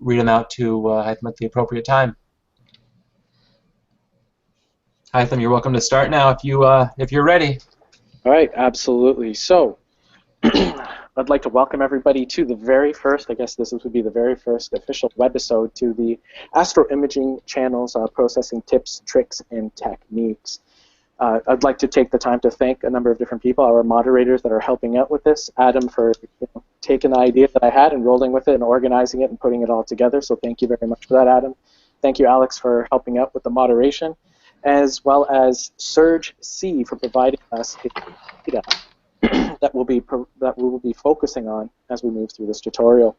read them out to Hytham at the appropriate time. Hytham, you're welcome to start now if you're ready. All right, absolutely. So I'd like to welcome everybody to the very first, I guess this would be the very first official webisode to the Astroimaging channel's processing tips, tricks, and techniques. I'd like to take the time to thank a number of different people, our moderators that are helping out with this. Adam for taking the idea that I had and rolling with it and organizing it and putting it all together. So thank you very much for that, Adam. Thank you, Alex, for helping out with the moderation, as well as srgb for providing us data that we will be focusing on as we move through this tutorial.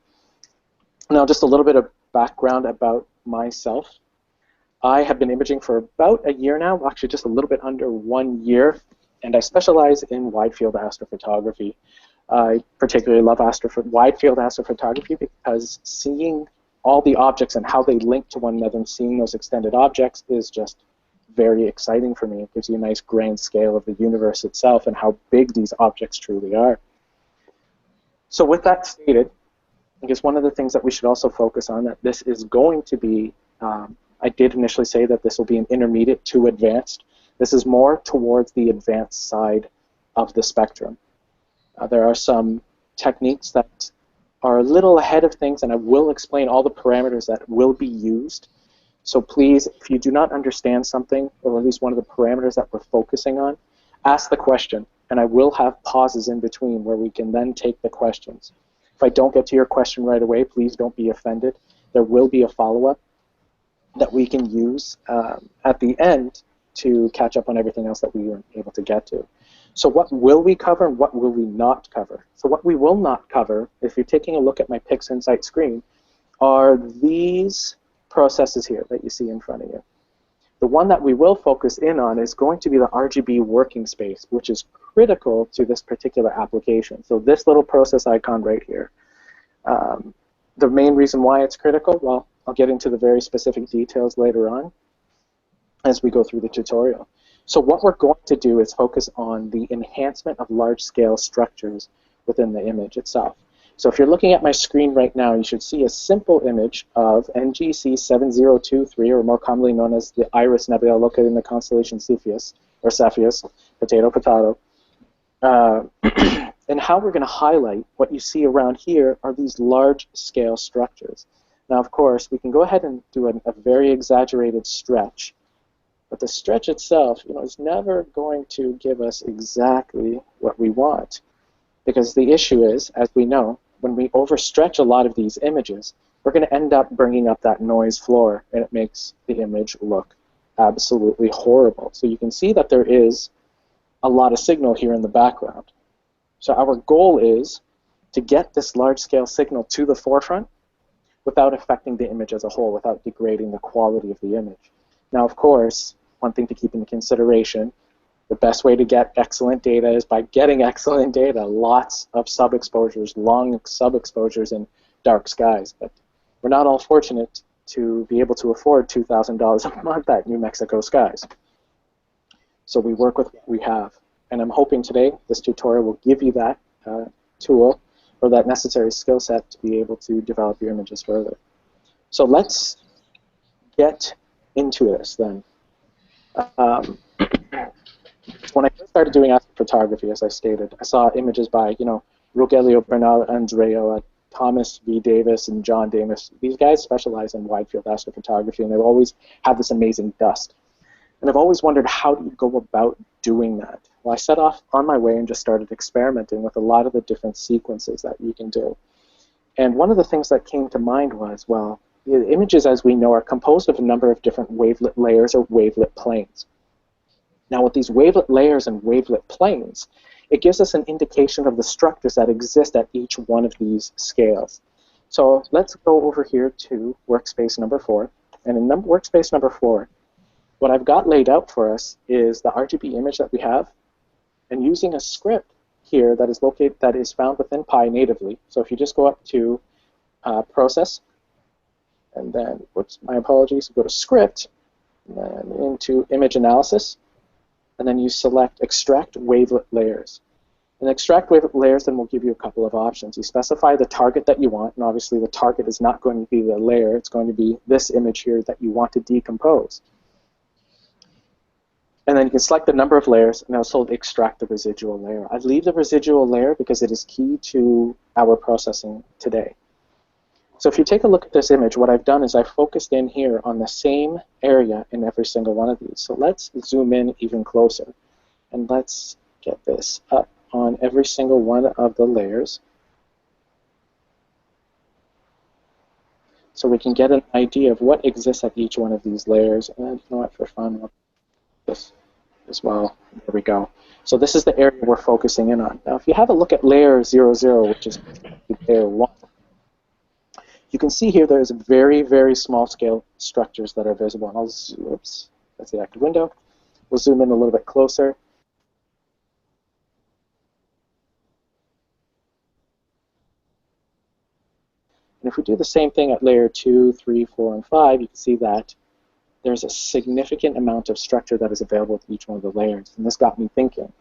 Now, just a little bit of background about myself. I have been imaging for about a year now, actually just a little bit under 1 year, and I specialize in wide field astrophotography. I particularly love wide field astrophotography because seeing all the objects and how they link to one another and seeing those extended objects is just very exciting for me. It gives you a nice grand scale of the universe itself and how big these objects truly are. So with that stated, I guess one of the things that we should also focus on, that this is going to be, I did initially say that this will be an intermediate to advanced. This is more towards the advanced side of the spectrum. There are some techniques that are a little ahead of things, and I will explain all the parameters that will be used. So please, if you do not understand something, or at least one of the parameters that we're focusing on, ask the question, and I will have pauses in between where we can then take the questions. If I don't get to your question right away, please don't be offended. There will be a follow-up that we can use at the end to catch up on everything else that we weren't able to get to. So what will we cover and what will we not cover? So what we will not cover, if you're taking a look at my PixInsight screen, are these processes here that you see in front of you. The one that we will focus in on is going to be the RGB working space, which is critical to this particular application. So this little process icon right here. The main reason why it's critical, well, I'll get into the very specific details later on as we go through the tutorial. So what we're going to do is focus on the enhancement of large-scale structures within the image itself. So if you're looking at my screen right now, you should see a simple image of NGC 7023, or more commonly known as the Iris Nebula located in the constellation Safieh, or Safieh, potato, potato. And how we're going to highlight what you see around here are these large-scale structures. Now, of course, we can go ahead and do a very exaggerated stretch, but the stretch itself, is never going to give us exactly what we want, because the issue is, as we know, when we overstretch a lot of these images, we're going to end up bringing up that noise floor, and it makes the image look absolutely horrible. So you can see that there is a lot of signal here in the background. So our goal is to get this large-scale signal to the forefront without affecting the image as a whole, without degrading the quality of the image. Now, of course, one thing to keep in consideration, the best way to get excellent data is by getting excellent data, lots of sub-exposures, long sub-exposures in dark skies. But we're not all fortunate to be able to afford $2,000 a month at New Mexico skies. So we work with what we have. And I'm hoping today this tutorial will give you that tool or that necessary skill set to be able to develop your images further. So let's get into this then. When I first started doing astrophotography, as I stated, I saw images by, Rogelio Bernal Andreo, Thomas V. Davis, and John Davis. These guys specialize in wide field astrophotography, and they've always had this amazing dust. And I've always wondered, how do you go about doing that? Well, I set off on my way and just started experimenting with a lot of the different sequences that you can do. And one of the things that came to mind was, well, the images, as we know, are composed of a number of different wavelet layers or wavelet planes. Now, with these wavelet layers and wavelet planes, it gives us an indication of the structures that exist at each one of these scales. So let's go over here to workspace number 4. And in workspace number 4, what I've got laid out for us is the RGB image that we have, and using a script here that is found within Pi natively. So if you just go up to Process, and then, my apologies, go to Script, and then into Image Analysis, and then you select Extract Wavelet Layers. And extract wavelet layers then will give you a couple of options. You specify the target that you want, and obviously the target is not going to be the layer, it's going to be this image here that you want to decompose. And then you can select the number of layers and also extract the residual layer. I leave the residual layer because it is key to our processing today. So if you take a look at this image, what I've done is I've focused in here on the same area in every single one of these. So let's zoom in even closer. And let's get this up on every single one of the layers so we can get an idea of what exists at each one of these layers. And you know what, for fun, I'll do this as well. There we go. So this is the area we're focusing in on. Now if you have a look at layer 00, which is layer 1, you can see here there's very, very small scale structures that are visible. And I'll zoom, oops, that's the active window. We'll zoom in a little bit closer. And if we do the same thing at layer 2, 3, 4, and 5, you can see that there's a significant amount of structure that is available to each one of the layers. And this got me thinking.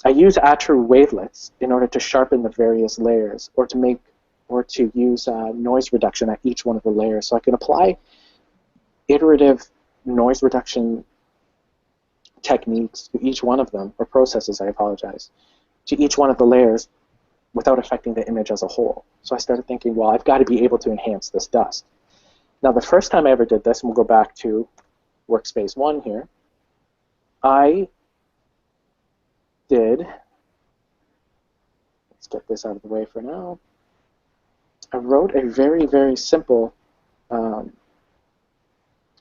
I use attrue wavelets in order to sharpen the various layers or to use noise reduction at each one of the layers. So I can apply iterative noise reduction techniques to each one of them, or processes, I apologize, to each one of the layers without affecting the image as a whole. So I started thinking, well, I've got to be able to enhance this dust. Now, the first time I ever did this, and we'll go back to workspace 1 here, I did, let's get this out of the way for now, I wrote a very, very simple, what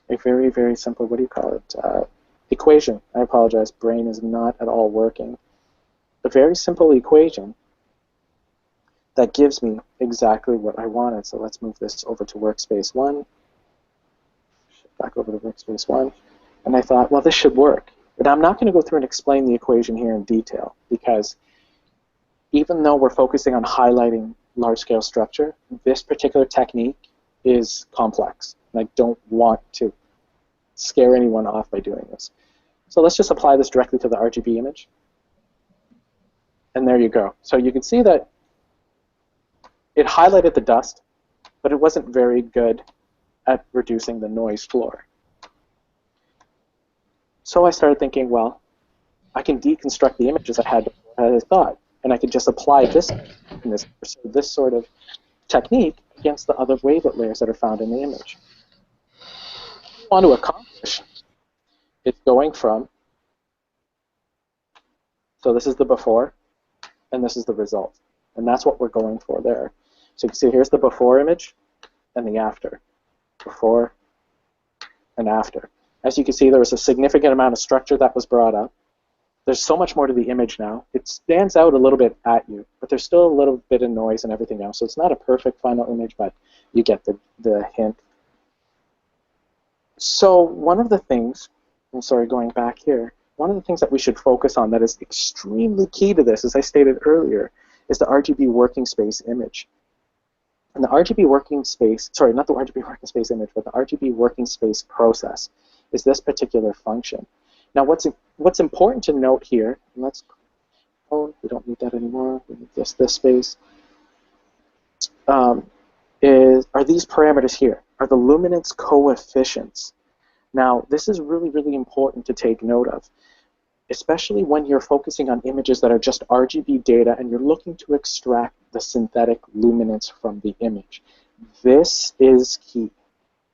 do you call it, equation. I apologize, brain is not at all working. A very simple equation that gives me exactly what I wanted. So let's move this over to workspace 1. Back over to workspace 1. And I thought, well, this should work. But I'm not going to go through and explain the equation here in detail, because even though we're focusing on highlighting large-scale structure, this particular technique is complex. And I don't want to scare anyone off by doing this. So let's just apply this directly to the RGB image. And there you go. So you can see that it highlighted the dust, but it wasn't very good at reducing the noise floor. So I started thinking, well, I can deconstruct the images I had before I thought, and I could just apply this sort of technique against the other wavelet layers that are found in the image. What I want to accomplish is going from, so this is the before, and this is the result. And that's what we're going for there. So you can see here's the before image and the after. Before and after. As you can see, there was a significant amount of structure that was brought up. There's so much more to the image now. It stands out a little bit at you, but there's still a little bit of noise and everything else. So it's not a perfect final image, but you get the hint. So one of the things, I'm sorry, going back here, one of the things that we should focus on that is extremely key to this, as I stated earlier, is the RGB working space image. And the RGB working space, sorry, not the RGB working space image, but the RGB working space process is this particular function. Now, what's important to note here, and let's, oh, we don't need that anymore. We need this space. Are these parameters here? Are the luminance coefficients? Now, this is really, really important to take note of, especially when you're focusing on images that are just RGB data and you're looking to extract the synthetic luminance from the image. This is key.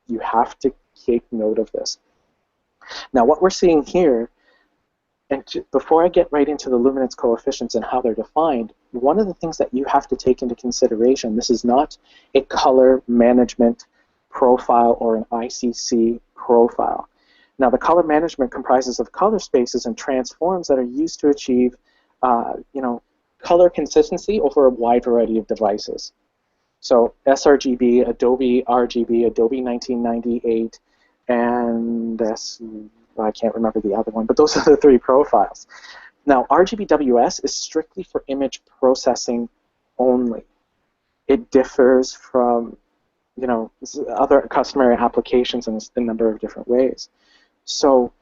You have to take note of this. Now, what we're seeing here, and before I get right into the luminance coefficients and how they're defined, one of the things that you have to take into consideration, this is not a color management profile or an ICC profile. Now, the color management comprises of color spaces and transforms that are used to achieve, color consistency over a wide variety of devices. So srgb, Adobe RGB, Adobe 1998, and I can't remember the other one, but those are the three profiles. Now, RGBWS is strictly for image processing only. It differs from, other customary applications in a number of different ways. So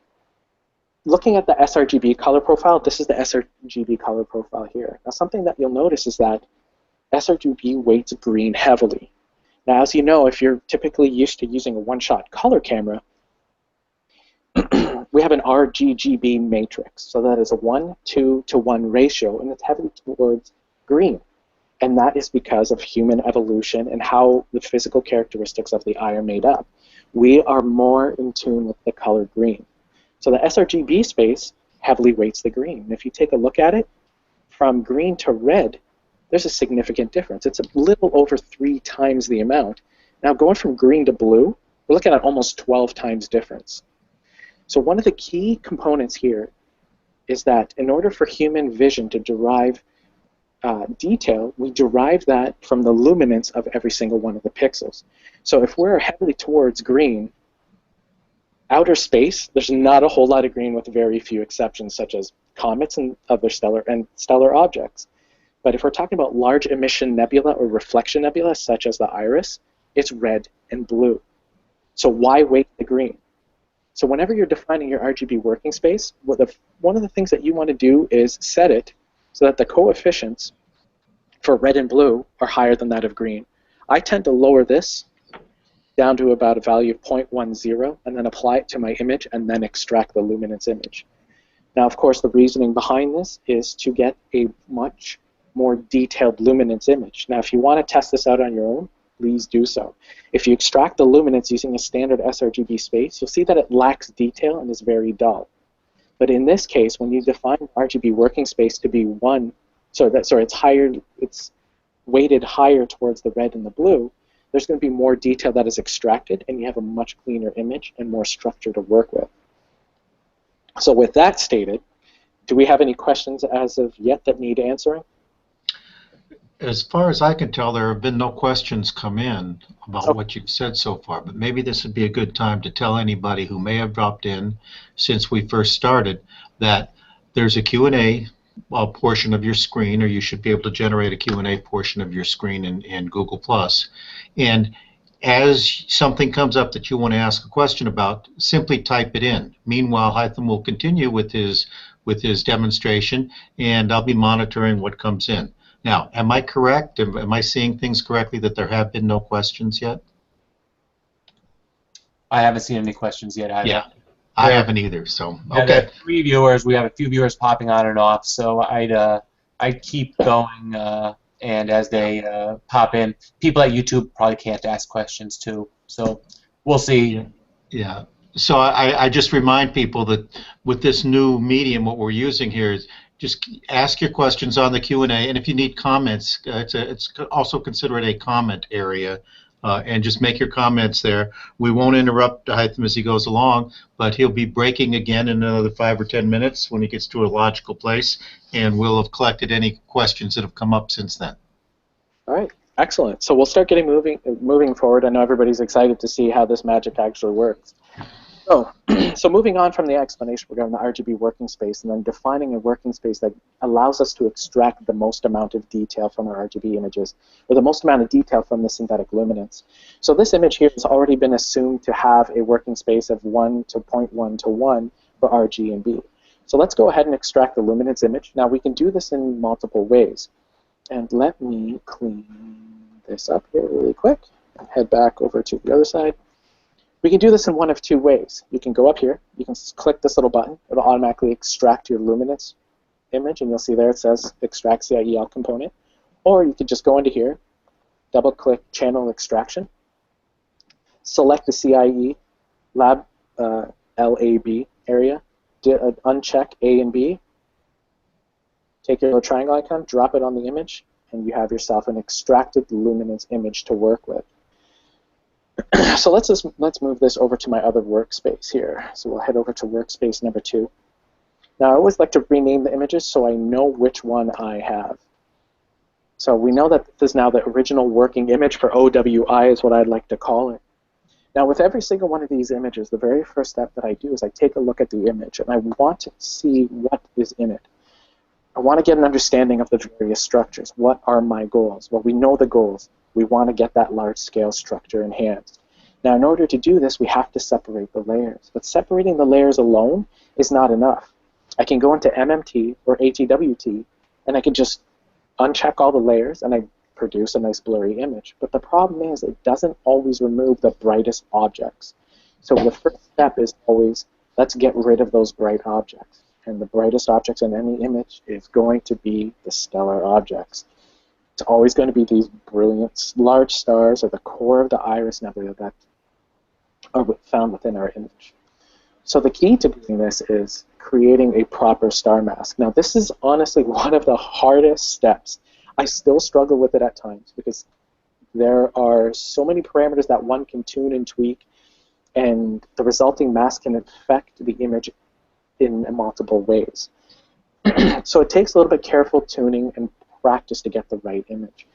looking at the sRGB color profile, this is the sRGB color profile here. Now, something that you'll notice is that sRGB weights green heavily. Now, as you know, if you're typically used to using a one-shot color camera, we have an RGGB matrix. So that is a 1:2:1 ratio, and it's heavily towards green. And that is because of human evolution and how the physical characteristics of the eye are made up. We are more in tune with the color green. So the sRGB space heavily weights the green. And if you take a look at it, from green to red, there's a significant difference. It's a little over 3 times the amount. Now, going from green to blue, we're looking at almost 12 times difference. So one of the key components here is that in order for human vision to derive detail, we derive that from the luminance of every single one of the pixels. So if we're heavily towards green, outer space, there's not a whole lot of green with very few exceptions, such as comets and other stellar objects. But if we're talking about large emission nebula or reflection nebula, such as the iris, it's red and blue. So why weight the green? So whenever you're defining your RGB working space, one of the things that you want to do is set it so that the coefficients for red and blue are higher than that of green. I tend to lower this down to about a value of 0.10 and then apply it to my image and then extract the luminance image. Now, of course, the reasoning behind this is to get a much more detailed luminance image. Now, if you want to test this out on your own, please do so. If you extract the luminance using a standard sRGB space, you'll see that it lacks detail and is very dull. But in this case, when you define RGB working space to be it's weighted higher towards the red and the blue, there's going to be more detail that is extracted, and you have a much cleaner image and more structure to work with. So with that stated, do we have any questions as of yet that need answering? As far as I can tell, there have been no questions come in about what you've said so far, but maybe this would be a good time to tell anybody who may have dropped in since we first started that there's a Q&A portion of your screen, or you should be able to generate a Q&A portion of your screen in Google+. And as something comes up that you want to ask a question about, simply type it in. Meanwhile, Hytham will continue with his demonstration, and I'll be monitoring what comes in. Now, am I correct? Am I seeing things correctly that there have been no questions yet? I haven't seen any questions yet either. Yeah, I haven't either. So okay. There are 3 viewers. We have a few viewers popping on and off. So I'd keep going, and as they pop in, people at YouTube probably can't ask questions too. So we'll see. Yeah. So I just remind people that with this new medium, what we're using here is just ask your questions on the Q&A, and if you need comments, it's also consider it a comment area, and just make your comments there. We won't interrupt Hytham as he goes along, but he'll be breaking again in another 5 or 10 minutes when he gets to a logical place, and we'll have collected any questions that have come up since then. All right, excellent. So we'll start getting moving forward. I know everybody's excited to see how this magic actually works. So moving on from the explanation, we're going to the RGB working space and then defining a working space that allows us to extract the most amount of detail from our RGB images, or the most amount of detail from the synthetic luminance. So this image here has already been assumed to have a working space of 1:0.1:1 for RG and B. So let's go ahead and extract the luminance image. Now we can do this in multiple ways. And let me clean this up here really quick and head back over to the other side. We can do this in one of 2 ways. You can go up here, you can click this little button, it'll automatically extract your luminance image, and you'll see there it says extract CIEL component. Or you could just go into here, double click channel extraction, select the CIE lab LAB area, uncheck A and B, take your little triangle icon, drop it on the image, and you have yourself an extracted luminance image to work with. So let's move this over to my other workspace here. So we'll head over to workspace number 2. Now I always like to rename the images so I know which one I have. So we know that this is now the original working image for OWI is what I'd like to call it. Now with every single one of these images, the very first step that I do is I take a look at the image and I want to see what is in it. I want to get an understanding of the various structures. What are my goals? Well, we know the goals. We want to get that large-scale structure enhanced. Now, in order to do this, we have to separate the layers. But separating the layers alone is not enough. I can go into MMT or ATWT, and I can just uncheck all the layers, and I produce a nice blurry image. But the problem is it doesn't always remove the brightest objects. So the first step is always, let's get rid of those bright objects. And the brightest objects in any image is going to be the stellar objects. It's always going to be these brilliant large stars at the core of the Iris Nebula that are found within our image. So the key to doing this is creating a proper star mask. Now this is honestly one of the hardest steps. I still struggle with it at times because there are so many parameters that one can tune and tweak, and the resulting mask can affect the image in multiple ways. So it takes a little bit careful tuning and practice to get the right image.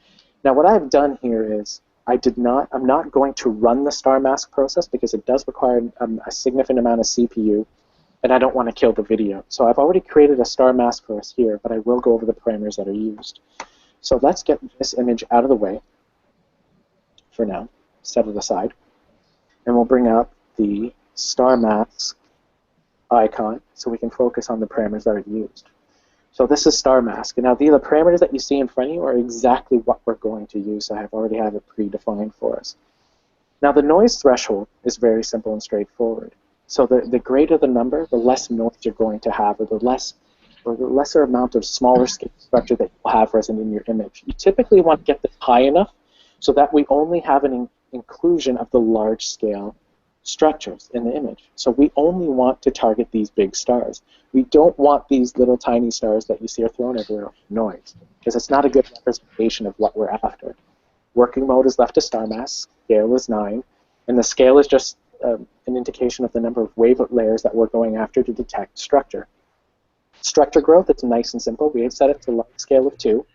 Now what I've done here is I'm not going to run the star mask process because it does require a significant amount of CPU, and I don't want to kill the video. So I've already created a star mask for us here, but I will go over the parameters that are used. So let's get this image out of the way for now, set it aside, and we'll bring up the star mask icon so we can focus on the parameters that are used. So this is star mask, and now the parameters that you see in front of you are exactly what we're going to use, so I've already have it predefined for us. Now the noise threshold is very simple and straightforward. So the greater the number, the less noise you're going to have, or the lesser amount of smaller scale structure that you'll have present in your image. You typically want to get this high enough so that we only have an inclusion of the large scale structures in the image. So we only want to target these big stars. We don't want these little tiny stars that you see are thrown everywhere with noise, because it's not a good representation of what we're after. Working mode is left to star mask, scale is 9, and the scale is just an indication of the number of wavelet layers that we're going after to detect structure. Structure growth, it's nice and simple. We have set it to large scale of 2.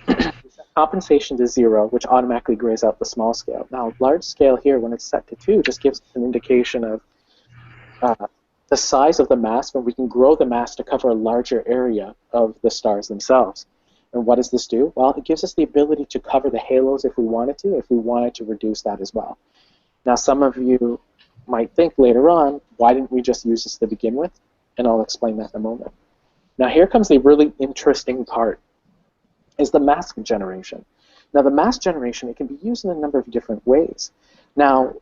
We set compensation to 0, which automatically grays out the small scale. Now, large scale here, when it's set to 2, just gives an indication of the size of the mask, and we can grow the mask to cover a larger area of the stars themselves. And what does this do? Well, it gives us the ability to cover the halos if we wanted to reduce that as well. Now, some of you might think later on, why didn't we just use this to begin with? And I'll explain that in a moment. Now, here comes the really interesting part, is the mask generation. Now, the mask generation, it can be used in a number of different ways. Now,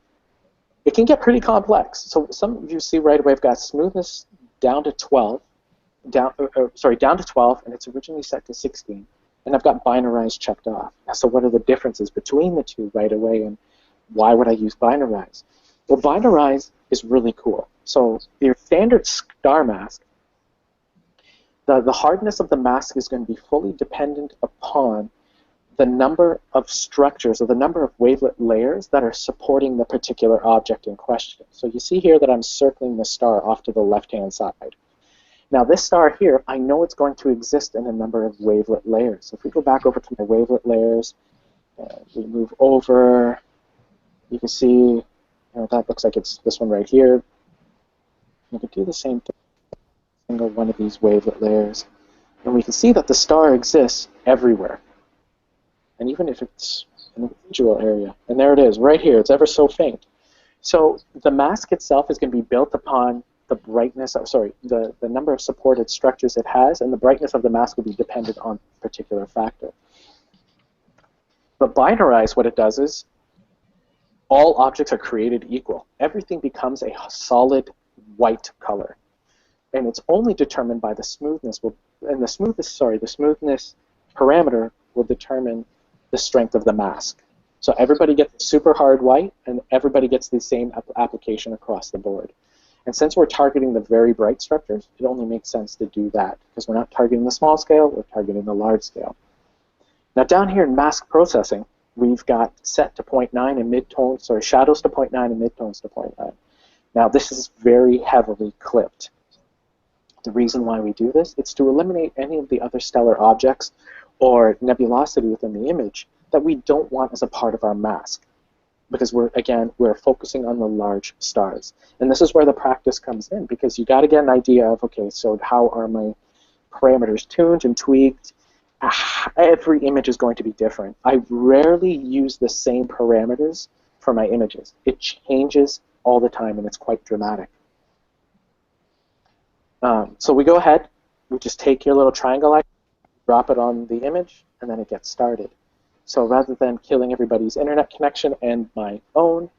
it can get pretty complex. So some of you see right away I've got smoothness down to 12, down to 12, and it's originally set to 16. And I've got binarize checked off. So what are the differences between the two right away, and why would I use binarize? Well, binarize is really cool. So your standard star mask, the hardness of the mask is going to be fully dependent upon the number of structures, or the number of wavelet layers that are supporting the particular object in question. So you see here that I'm circling the star off to the left-hand side. Now this star here, I know it's going to exist in a number of wavelet layers. So if we go back over to my wavelet layers, we move over, you can see that looks like it's this one right here. You can do the same thing with single one of these wavelet layers. And we can see that the star exists everywhere. And even if it's an individual area, and there it is, right here, it's ever so faint. So the mask itself is going to be built upon the brightness, the number of supported structures it has, and the brightness of the mask will be dependent on a particular factor. But binarize, what it does is, all objects are created equal. Everything becomes a solid white color. And it's only determined by the smoothness. The smoothness parameter will determine the strength of the mask. So everybody gets super hard white, and everybody gets the same application across the board. And since we're targeting the very bright structures, it only makes sense to do that, because we're not targeting the small scale, we're targeting the large scale. Now down here in mask processing, we've got set to 0.9 and midtones, shadows to 0.9 and midtones to 0.9. Now this is very heavily clipped. The reason why we do this, it's to eliminate any of the other stellar objects or nebulosity within the image that we don't want as a part of our mask, because we're focusing on the large stars. And this is where the practice comes in, because you got to get an idea of, okay, so how are my parameters tuned and tweaked? Every image is going to be different. I rarely use the same parameters for my images. It changes all the time, and it's quite dramatic. So we go ahead, we just take your little triangle icon, drop it on the image, and then it gets started. So rather than killing everybody's internet connection and my own,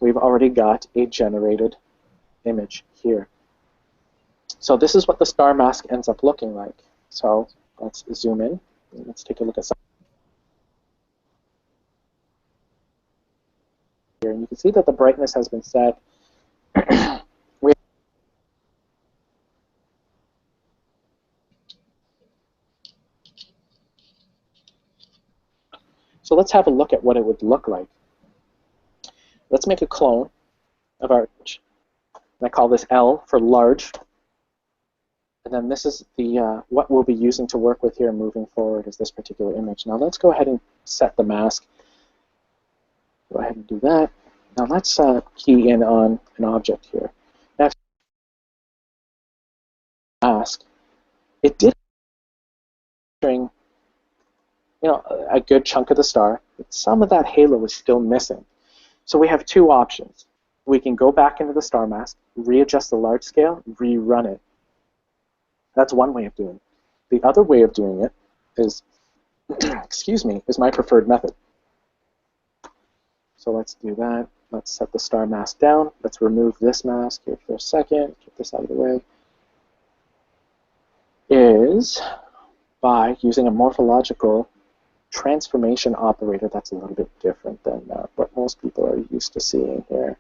we've already got a generated image here. So this is what the star mask ends up looking like. So let's zoom in. Let's take a look at some here. And you can see that the brightness has been set. So let's have a look at what it would look like. Let's make a clone of our image. And I call this L for large. And then this is the what we'll be using to work with here moving forward is this particular image. Now let's go ahead and set the mask. Go ahead and do that. Now let's key in on an object here. Now, mask, it did string, a good chunk of the star, but some of that halo is still missing. So we have two options. We can go back into the star mask, readjust the large scale, rerun it. That's one way of doing it. The other way of doing it is, excuse me, is my preferred method. So let's do that. Let's set the star mask down. Let's remove this mask here for a second. Get this out of the way. Is by using a morphological transformation operator that's a little bit different than what most people are used to seeing here.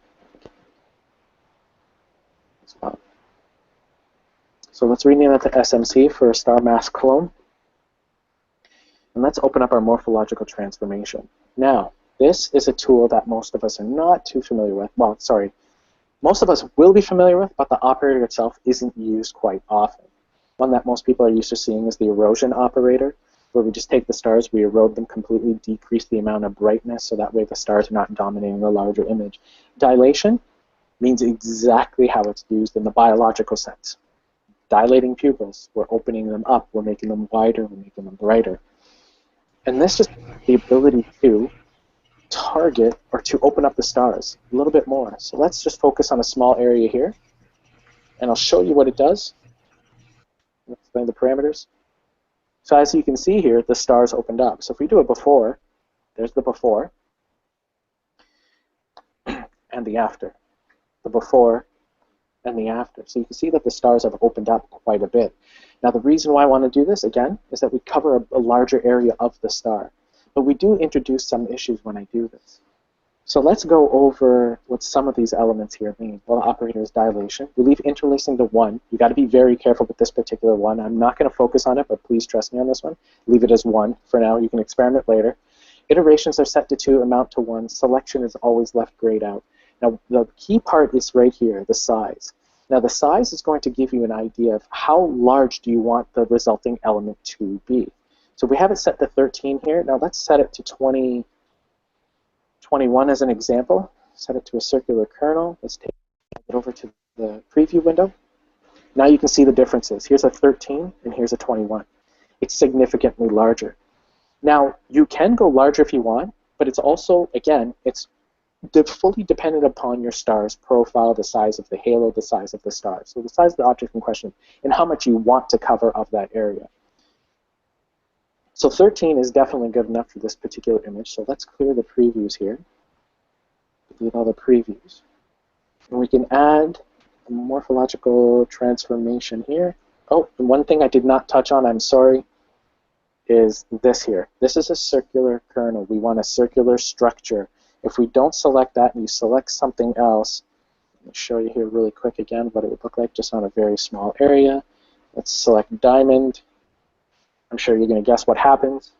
So let's rename that to SMC for a star mask clone. And let's open up our morphological transformation. Now, this is a tool that most of us are not too familiar with. Well, sorry, most of us will be familiar with, but the operator itself isn't used quite often. One that most people are used to seeing is the erosion operator, where we just take the stars, we erode them completely, decrease the amount of brightness, so that way the stars are not dominating the larger image. Dilation means exactly how it's used in the biological sense. Dilating pupils, we're opening them up, we're making them wider, we're making them brighter. And this just the ability to target or to open up the stars a little bit more. So let's just focus on a small area here, and I'll show you what it does. I'll explain the parameters. So as you can see here, the stars opened up. So if we do a before, there's the before and the after. The before and the after. So you can see that the stars have opened up quite a bit. Now the reason why I want to do this, again, is that we cover a larger area of the star. But we do introduce some issues when I do this. So let's go over what some of these elements here mean. Well, the operator is dilation. We leave interlacing to 1. You've got to be very careful with this particular one. I'm not going to focus on it, but please trust me on this one. Leave it as 1 for now. You can experiment later. Iterations are set to 2, amount to 1. Selection is always left grayed out. Now, the key part is right here, the size. Now, the size is going to give you an idea of how large do you want the resulting element to be. So we have it set to 13 here. Now, let's set it to 21 as an example. Set it to a circular kernel. Let's take it over to the preview window. Now you can see the differences. Here's a 13 and here's a 21. It's significantly larger. Now, you can go larger if you want, but it's also, again, it's fully dependent upon your star's profile, the size of the halo, the size of the star. So the size of the object in question and how much you want to cover of that area. So 13 is definitely good enough for this particular image. So let's clear the previews here. Delete all the previews. And we can add a morphological transformation here. Oh, and one thing I did not touch on, I'm sorry, is this here. This is a circular kernel. We want a circular structure. If we don't select that and you select something else, let me show you here really quick again what it would look like just on a very small area. Let's select diamond. I'm sure you're going to guess what happens.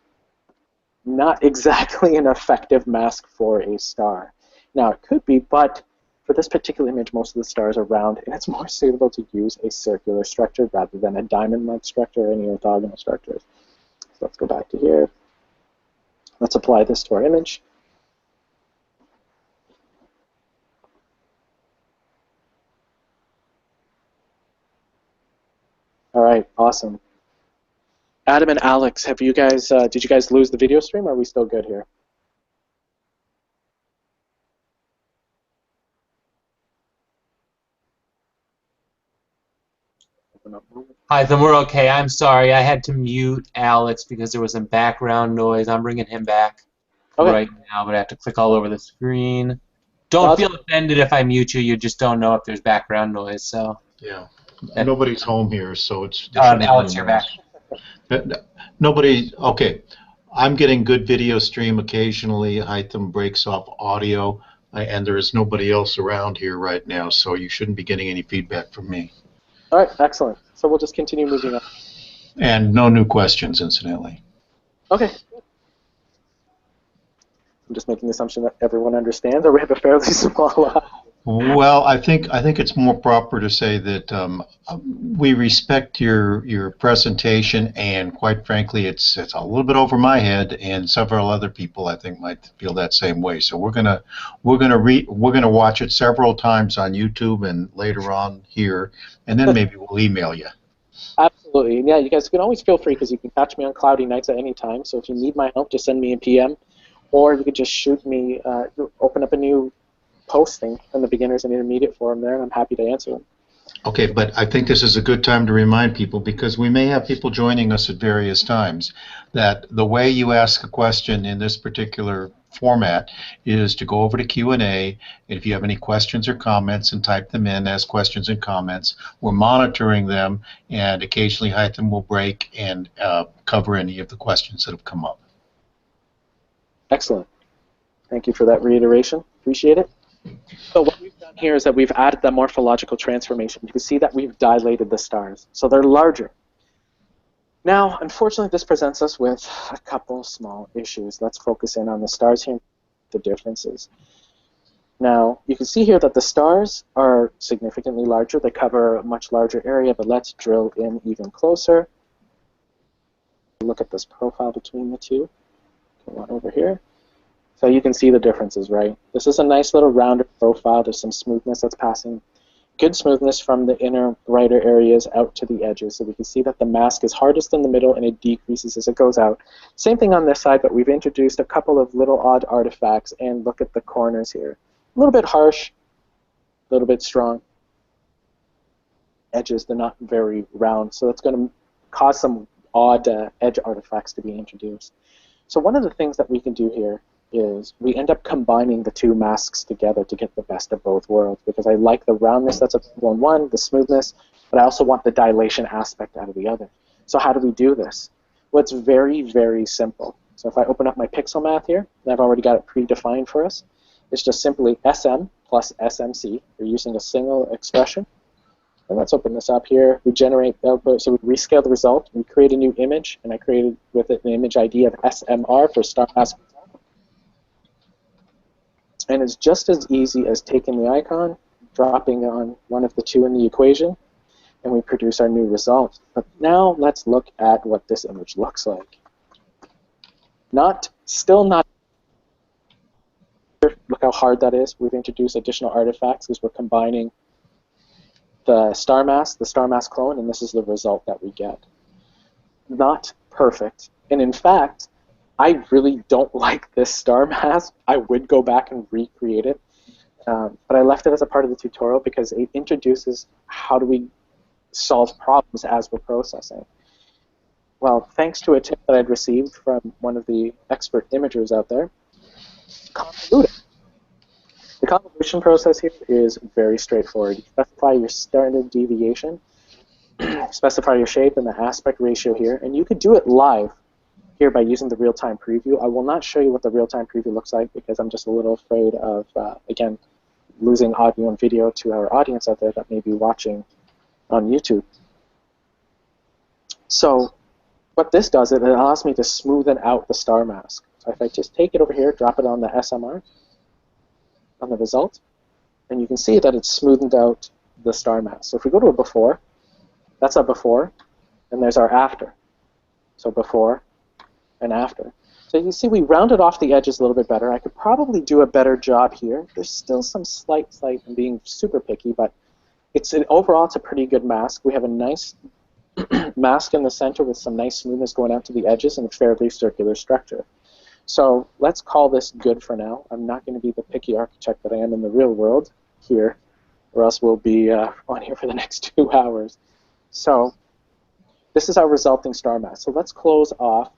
Not exactly an effective mask for a star. Now, it could be, but for this particular image, most of the stars are round, and it's more suitable to use a circular structure rather than a diamond-like structure or any orthogonal structures. So let's go back to here. Let's apply this to our image. All right, awesome. Adam and Alex, have you guys? Did you guys lose the video stream? Or are we still good here? Hytham, we're okay. I'm sorry. I had to mute Alex because there was some background noise. I'm bringing him back Okay. right now, but I have to click all over the screen. Don't Well, feel offended if I mute you. You just don't know if there's background noise. So Yeah. Nobody's home here, so there shouldn't be Alex, any you're back. noise. Nobody, okay. I'm getting good video stream occasionally. Hytham breaks off audio, and there is nobody else around here right now, so you shouldn't be getting any feedback from me. all right, excellent. So we'll just continue moving on. And no new questions, incidentally. Okay. I'm just making the assumption that everyone understands, or we have a fairly small. Well, I think it's more proper to say that we respect your presentation, and quite frankly, it's a little bit over my head, and several other people I think might feel that same way. So we're gonna watch it several times on YouTube and later on here, and then maybe we'll email you. Absolutely. And yeah, you guys can always feel free because you can catch me on cloudy nights at any time. So if you need my help, just send me a PM, or you could just shoot me, open up a new posting in the beginners and intermediate forum there, and I'm happy to answer them. Okay, but I think this is a good time to remind people, because we may have people joining us at various times, that the way you ask a question in this particular format is to go over to Q&A, and if you have any questions or comments, and type them in as questions and comments. We're monitoring them, and occasionally Hytham will break and cover any of the questions that have come up. Excellent. Thank you for that reiteration. Appreciate it. So what we've done here is that we've added the morphological transformation. You can see that we've dilated the stars, so they're larger. Now, unfortunately, this presents us with a couple small issues. Let's focus in on the stars here, the differences. Now, you can see here that the stars are significantly larger. They cover a much larger area, but let's drill in even closer. Look at this profile between the two. Come on over here. So you can see the differences, right? This is a nice little rounded profile. There's some smoothness that's passing. Good smoothness from the inner brighter areas out to the edges. So we can see that the mask is hardest in the middle and it decreases as it goes out. Same thing on this side, but we've introduced a couple of little odd artifacts, and look at the corners here. A little bit harsh, a little bit strong. Edges, they're not very round, so that's going to cause some odd edge artifacts to be introduced. So one of the things that we can do here is we end up combining the two masks together to get the best of both worlds, because I like the roundness that's available in one, the smoothness, but I also want the dilation aspect out of the other. So how do we do this? Well, it's very, very simple. So if I open up my pixel math here, and I've already got it predefined for us, it's just simply SM plus SMC. We're using a single expression. And let's open this up here. We generate output, so we rescale the result. We create a new image, and I created with it an image ID of SMR for star mask. And it's just as easy as taking the icon, dropping on one of the two in the equation, and we produce our new result. But now let's look at what this image looks like. Still not. Look how hard that is. We've introduced additional artifacts because we're combining the star mask clone, and this is the result that we get. Not perfect. And in fact, I really don't like this star mask. I would go back and recreate it, but I left it as a part of the tutorial because it introduces how do we solve problems as we're processing. Well, thanks to a tip that I'd received from one of the expert imagers out there, convolute it. The convolution process here is very straightforward. You specify your standard deviation, specify your shape and the aspect ratio here, and you could do it live here by using the real-time preview. I will not show you what the real-time preview looks like because I'm just a little afraid of, again, losing audio and video to our audience out there that may be watching on YouTube. So what this does, it allows me to smoothen out the star mask. So if I just take it over here, drop it on the SMR, on the result, and you can see that it's smoothened out the star mask. So if we go to a before, that's our before, and there's our after. So before and after. So you can see we rounded off the edges a little bit better. I could probably do a better job here. There's still some slight, I'm being super picky, but overall it's a pretty good mask. We have a nice mask in the center with some nice smoothness going out to the edges and a fairly circular structure. So let's call this good for now. I'm not going to be the picky architect that I am in the real world here, or else we'll be on here for the next 2 hours. So this is our resulting star mass. So let's close off.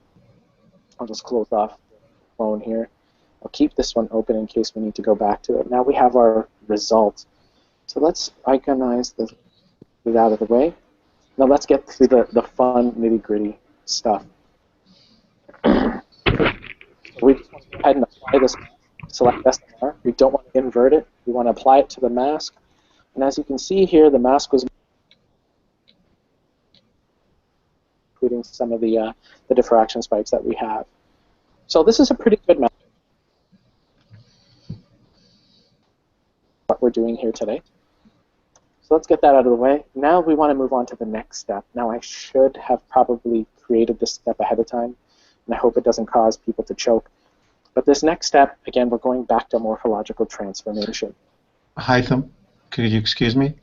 I'll just close off the clone here. I'll keep this one open in case we need to go back to it. Now we have our result. So let's iconize it out of the way. Now let's get to the fun, nitty-gritty stuff. We just want to go ahead and apply this mask. Select SMR. We don't want to invert it. We want to apply it to the mask. And as you can see here, the mask was including some of the diffraction spikes that we have. So this is a pretty good mask. What we're doing here today. So let's get that out of the way. Now we want to move on to the next step. Now I should have probably created this step ahead of time, and I hope it doesn't cause people to choke. But this next step, again, we're going back to morphological transformation. Hytham, could you excuse me?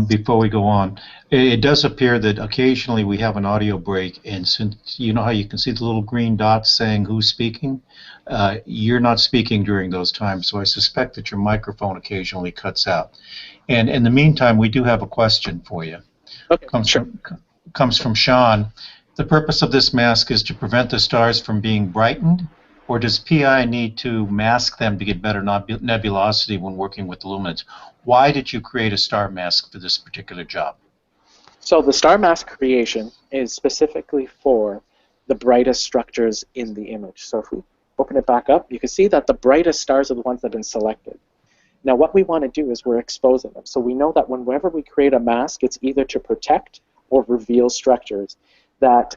Before we go on, it does appear that occasionally we have an audio break, and since you know how you can see the little green dots saying who's speaking, you're not speaking during those times, so I suspect that your microphone occasionally cuts out. And in the meantime, we do have a question for you. Okay, sure. Comes from Sean. The purpose of this mask is to prevent the stars from being brightened, or does PI need to mask them to get better nebulosity when working with the luminance? Why did you create a star mask for this particular job? So the star mask creation is specifically for the brightest structures in the image. So if we open it back up, you can see that the brightest stars are the ones that have been selected. Now what we want to do is we're exposing them. So we know that whenever we create a mask, it's either to protect or reveal structures that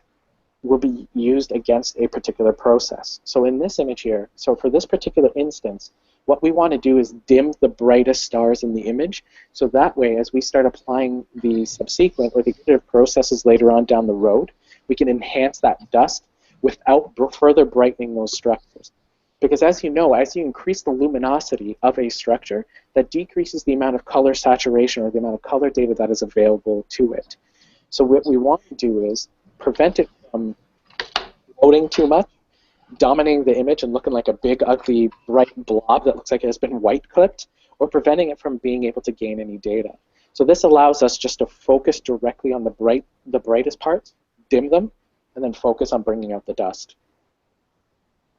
will be used against a particular process. So in this image here, so for this particular instance, what we want to do is dim the brightest stars in the image, so that way as we start applying the subsequent or the iterative processes later on down the road, we can enhance that dust without further brightening those structures. Because as you know, as you increase the luminosity of a structure, that decreases the amount of color saturation or the amount of color data that is available to it. So what we want to do is prevent it from loading too much, dominating the image and looking like a big, ugly, bright blob that looks like it has been white clipped, or preventing it from being able to gain any data. So this allows us just to focus directly on the brightest parts, dim them, and then focus on bringing out the dust.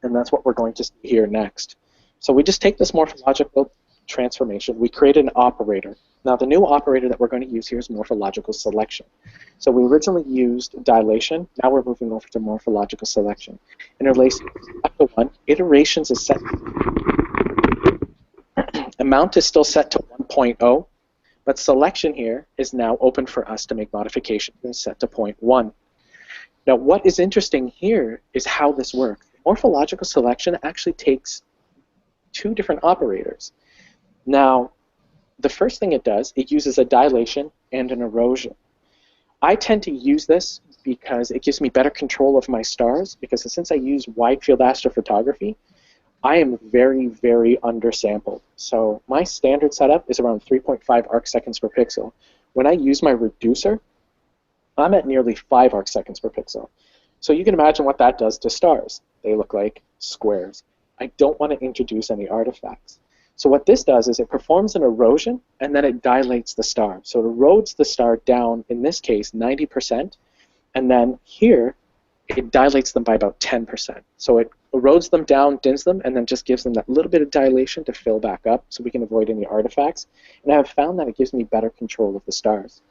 And that's what we're going to see here next. So we just take this morphological transformation, we create an operator. Now the new operator that we're going to use here is morphological selection. So we originally used dilation, now we're moving over to morphological selection. Interlacing step to 1, iterations is set. Amount is still set to 1.0, but selection here is now open for us to make modifications and set to 0.1. Now what is interesting here is how this works. Morphological selection actually takes two different operators. Now, the first thing it does, it uses a dilation and an erosion. I tend to use this because it gives me better control of my stars, because since I use wide field astrophotography, I am very, very undersampled. So my standard setup is around 3.5 arc seconds per pixel. When I use my reducer, I'm at nearly 5 arc seconds per pixel. So you can imagine what that does to stars. They look like squares. I don't want to introduce any artifacts. So what this does is it performs an erosion, and then it dilates the star. So it erodes the star down, in this case, 90%, and then here, it dilates them by about 10%. So it erodes them down, dims them, and then just gives them that little bit of dilation to fill back up so we can avoid any artifacts. And I have found that it gives me better control of the stars.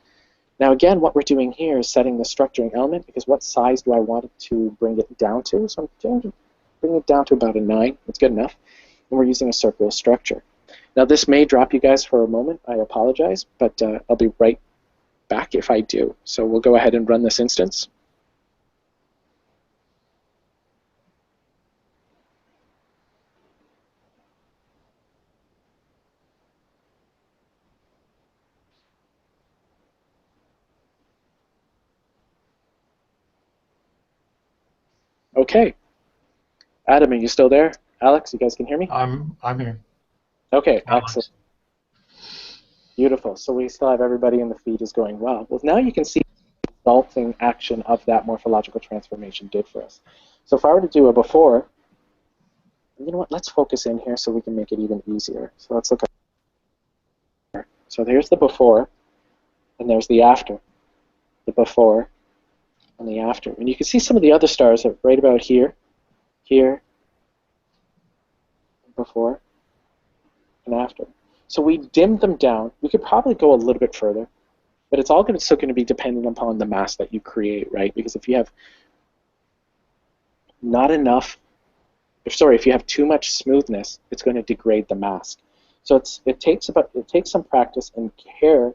Now again, what we're doing here is setting the structuring element, because what size do I want it to bring it down to? So I'm going to bring it down to about a 9. It's good enough. And we're using a circular structure. Now this may drop you guys for a moment. I apologize, but I'll be right back if I do. So we'll go ahead and run this instance. Okay. Adam, are you still there? Alex, you guys can hear me? I'm here. Okay, Alex. excellent. Beautiful. So we still have everybody in the feed is going well. Well, now you can see the resulting action of that morphological transformation did for us. So if I were to do a before, you know what, let's focus in here so we can make it even easier. So let's look at. So there's the before, and there's the after. before and the after. And you can see some of the other stars are right about here, here, before, and after. So we dimmed them down. We could probably go a little bit further, but it's all still going to be dependent upon the mask that you create, right? Because if you have not enough, if you have too much smoothness, it's going to degrade the mask. So it takes some practice and care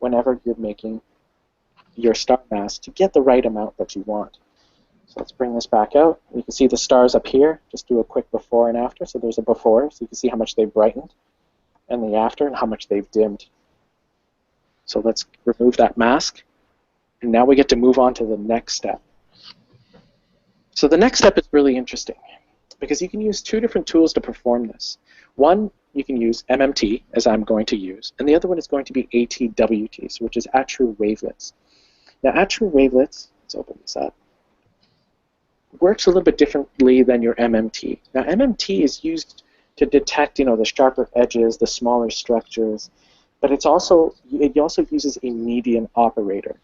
whenever you're making your star mask to get the right amount that you want. So let's bring this back out. You can see the stars up here. Just do a quick before and after. So there's a before, so you can see how much they've brightened, and the after, and how much they've dimmed. So let's remove that mask, and now we get to move on to the next step. So the next step is really interesting, because you can use two different tools to perform this. One, you can use MMT, as I'm going to use, and the other one is going to be ATWT, which is at true wavelets. Now, at true wavelets, let's open this up, works a little bit differently than your MMT. Now, MMT is used to detect, the sharper edges, the smaller structures, but it also uses a median operator,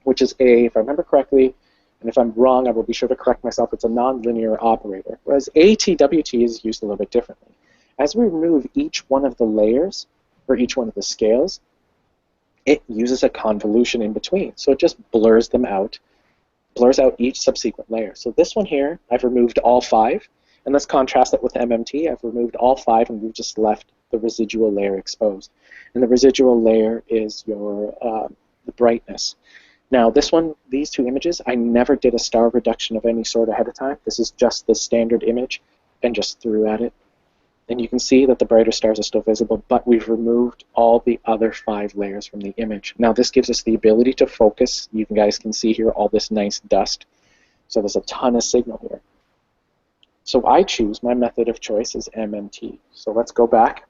which is if I remember correctly, and if I'm wrong, I will be sure to correct myself, it's a nonlinear operator, whereas ATWT is used a little bit differently. As we remove each one of the layers, or each one of the scales, it uses a convolution in between. So it just blurs them out, blurs out each subsequent layer. So this one here, I've removed all 5, and let's contrast it with MMT. I've removed all 5, and we've just left the residual layer exposed. And the residual layer is your the brightness. Now these two images, I never did a star reduction of any sort ahead of time. This is just the standard image and just threw at it. And you can see that the brighter stars are still visible, but we've removed all the other 5 layers from the image. Now this gives us the ability to focus. You guys can see here all this nice dust. So there's a ton of signal here. So my method of choice is MMT. So let's go back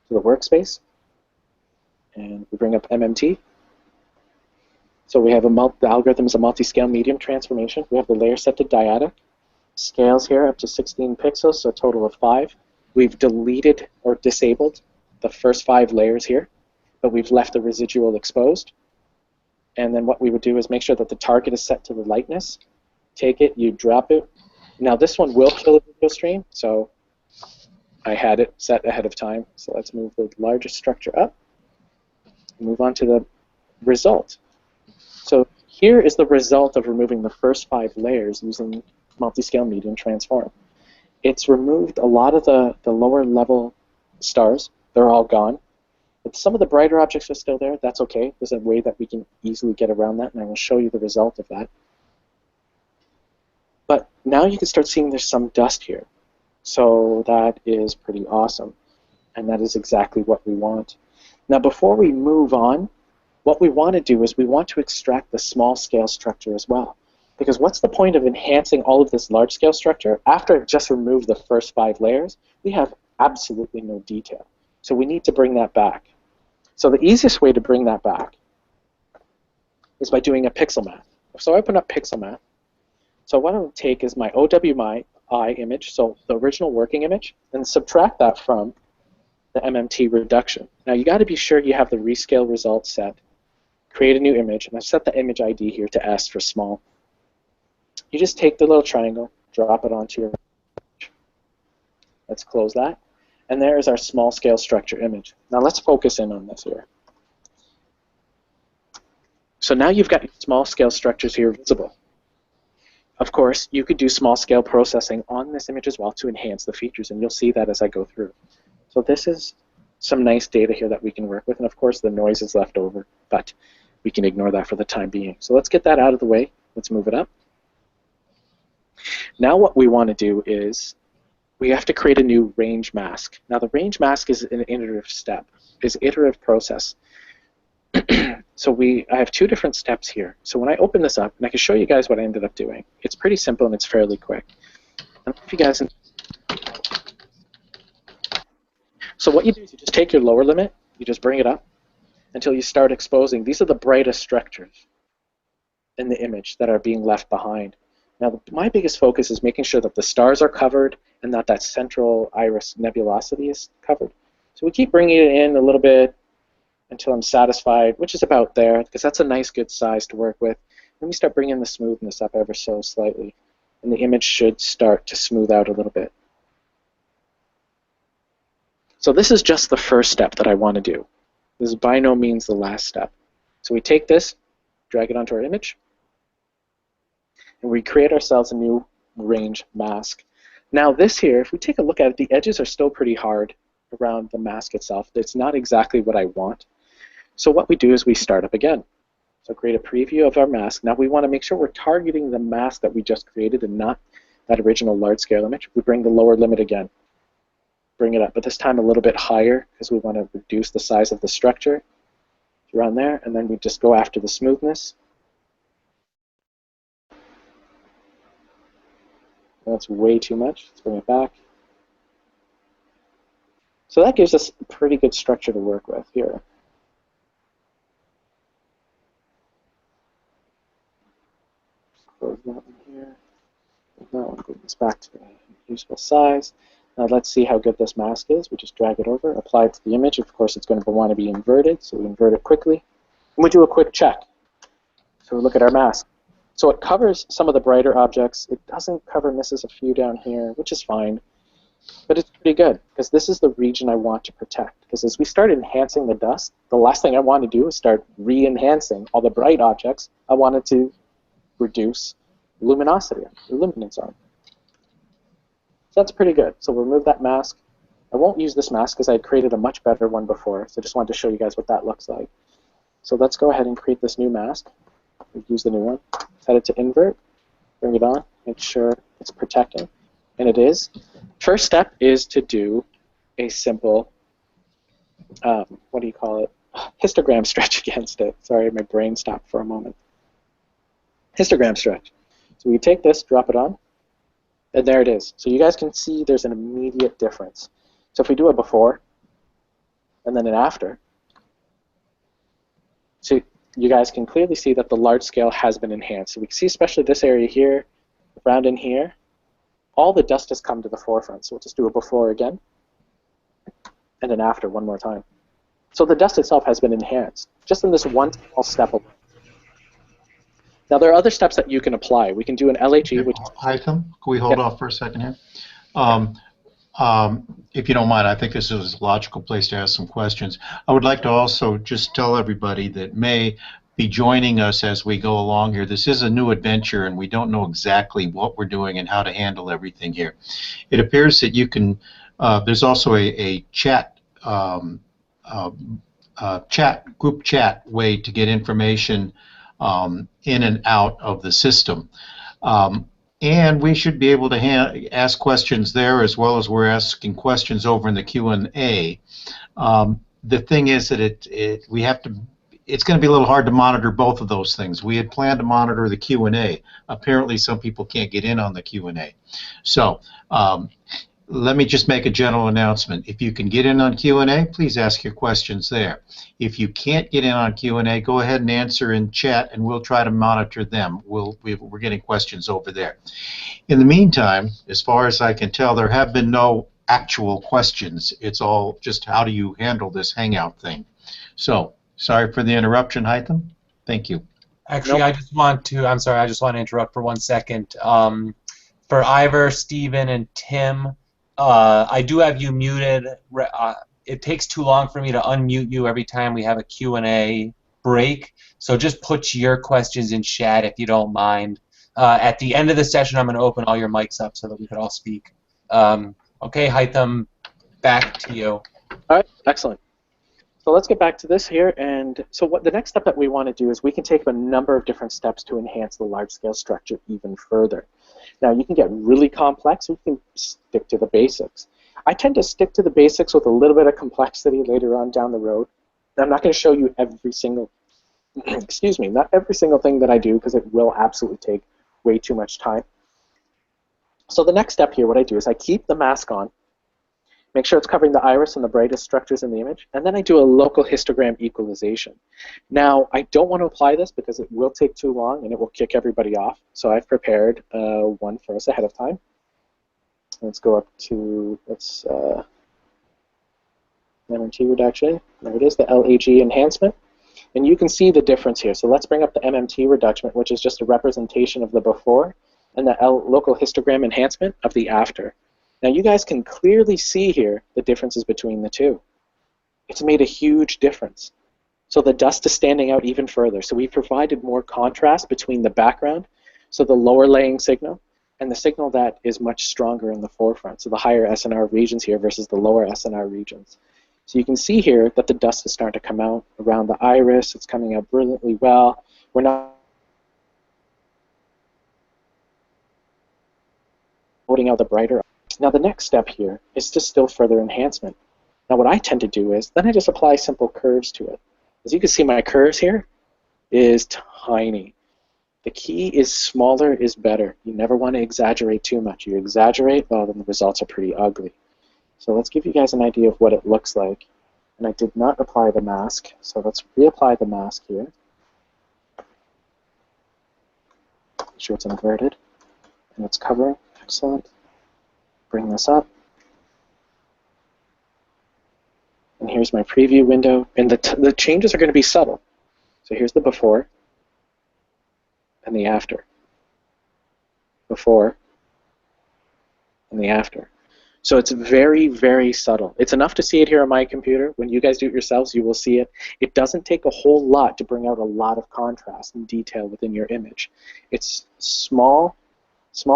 to the workspace, and we bring up MMT. So we have the algorithm is a multi-scale medium transformation. We have the layer set to dyadic. Scales here up to 16 pixels, so a total of 5. We've deleted or disabled the first 5 layers here, but we've left the residual exposed. And then what we would do is make sure that the target is set to the lightness. Take it, you drop it. Now this one will kill a video stream, so I had it set ahead of time. So let's move the largest structure up. Move on to the result. So here is the result of removing the first 5 layers using multi-scale medium transform. It's removed a lot of the lower level stars. They're all gone. But some of the brighter objects are still there. That's okay. There's a way that we can easily get around that, and I will show you the result of that. But now you can start seeing there's some dust here. So that is pretty awesome. And that is exactly what we want. Now before we move on, what we want to do is we want to extract the small scale structure as well. Because what's the point of enhancing all of this large scale structure after I've just removed the first 5 layers? We have absolutely no detail. So we need to bring that back. So the easiest way to bring that back is by doing a pixel math. So I open up pixel math. So what I would take is my OWI image, so the original working image, and subtract that from the MMT reduction. Now you got to be sure you have the rescale result set. Create a new image, and I've set the image ID here to S for small. You just take the little triangle, drop it onto your image. Let's close that. And there is our small scale structure image. Now let's focus in on this here. So now you've got small scale structures here visible. Of course, you could do small scale processing on this image as well to enhance the features, and you'll see that as I go through. So this is some nice data here that we can work with, and of course the noise is left over, but we can ignore that for the time being. So let's get that out of the way. Let's move it up. Now what we want to do is we have to create a new range mask. Now the range mask is an iterative step, is iterative process. So I have 2 different steps here. So when I open this up, and I can show you guys what I ended up doing. It's pretty simple and it's fairly quick. If you guys, so what you do is you just take your lower limit, you just bring it up until you start exposing. These are the brightest structures in the image that are being left behind. Now, my biggest focus is making sure that the stars are covered and that central iris nebulosity is covered. So we keep bringing it in a little bit until I'm satisfied, which is about there, because that's a nice good size to work with. Then we start bringing the smoothness up ever so slightly, and the image should start to smooth out a little bit. So this is just the first step that I want to do. This is by no means the last step. So we take this, drag it onto our image, and we create ourselves a new range mask. Now this here, if we take a look at it, the edges are still pretty hard around the mask itself. It's not exactly what I want. So what we do is we start up again. So create a preview of our mask. Now we want to make sure we're targeting the mask that we just created and not that original large-scale image. We bring the lower limit again. Bring it up, but this time a little bit higher because we want to reduce the size of the structure around there, and then we just go after the smoothness. That's way too much. Let's bring it back. So that gives us a pretty good structure to work with here. Close that one here. That one, bring this back to a useful size. Now let's see how good this mask is. We just drag it over, apply it to the image. Of course, it's going to want to be inverted, so we invert it quickly. And we do a quick check. So we look at our mask. So it covers some of the brighter objects. It doesn't cover, misses a few down here, which is fine. But it's pretty good, because this is the region I want to protect. Because as we start enhancing the dust, the last thing I want to do is start re-enhancing all the bright objects. I wanted to reduce luminosity, or luminance on. So that's pretty good. So we'll remove that mask. I won't use this mask because I had created a much better one before, so I just wanted to show you guys what that looks like. So let's go ahead and create this new mask. We'll use the new one. Set it to invert. Bring it on. Make sure it's protecting. And it is. First step is to do a simple, what do you call it? Histogram stretch against it. Sorry, my brain stopped for a moment. Histogram stretch. So we take this, drop it on, and there it is. So you guys can see there's an immediate difference. So if we do a before and then an after, so you guys can clearly see that the large scale has been enhanced. So we can see especially this area here, around in here, all the dust has come to the forefront. So we'll just do a before again and an after one more time. So the dust itself has been enhanced just in this one small step alone. Now there are other steps that you can apply. We can do an LHE, which Hytham, can we hold off for a second here? If you don't mind, I think this is a logical place to ask some questions. I would like to also just tell everybody that may be joining us as we go along here. This is a new adventure, and we don't know exactly what we're doing and how to handle everything here. It appears that you can, there's also a chat, group chat way to get information in and out of the system. And we should be able to ask questions there as well as we're asking questions over in the Q&A. The thing is that it's going to be a little hard to monitor both of those things. We had planned to monitor the Q&A. Apparently some people can't get in on the Q&A. So let me just make a general announcement. If you can get in on Q&A, please ask your questions there. If you can't get in on Q&A, go ahead and answer in chat, and we'll try to monitor them. We're getting questions over there. In the meantime, as far as I can tell, there have been no actual questions. It's all just how do you handle this Hangout thing. So, sorry for the interruption, Hytham. Thank you. Actually, nope. I'm sorry, I just want to interrupt for 1 second. For Ivor, Stephen, and Tim, I do have you muted. It takes too long for me to unmute you every time we have a Q&A break, so just put your questions in chat if you don't mind. At the end of the session, I'm going to open all your mics up so that we could all speak. Okay, Hytham, back to you. All right, excellent. So let's get back to this here. And so what the next step that we want to do is we can take a number of different steps to enhance the large-scale structure even further. Now, you can get really complex, or you can stick to the basics. I tend to stick to the basics with a little bit of complexity later on down the road. I'm not going to show you every single, excuse me, not every single thing that I do, because it will absolutely take way too much time. So the next step here, what I do is I keep the mask on, make sure it's covering the iris and the brightest structures in the image, and then I do a local histogram equalization. Now, I don't want to apply this because it will take too long and it will kick everybody off, so I've prepared one for us ahead of time. Let's go up to, let's MMT reduction. There it is, the LAG enhancement. And you can see the difference here. So let's bring up the MMT reduction, which is just a representation of the before, and the local histogram enhancement of the after. Now you guys can clearly see here the differences between the two. It's made a huge difference. So the dust is standing out even further. So we provided more contrast between the background, so the lower laying signal, and the signal that is much stronger in the forefront. So the higher SNR regions here versus the lower SNR regions. So you can see here that the dust is starting to come out around the iris. It's coming out brilliantly well. We're not putting out the brighter. Now the next step here is just still further enhancement. Now what I tend to do is then I just apply simple curves to it. As you can see, my curves here is tiny. The key is smaller is better. You never want to exaggerate too much. You exaggerate, well, then the results are pretty ugly. So let's give you guys an idea of what it looks like. And I did not apply the mask, so let's reapply the mask here. Make sure it's inverted. And it's covering. Excellent. Bring this up. And here's my preview window. And the changes are going to be subtle. So here's the before and the after. Before and the after. So it's very, very subtle. It's enough to see it here on my computer. When you guys do it yourselves, you will see it. It doesn't take a whole lot to bring out a lot of contrast and detail within your image. It's small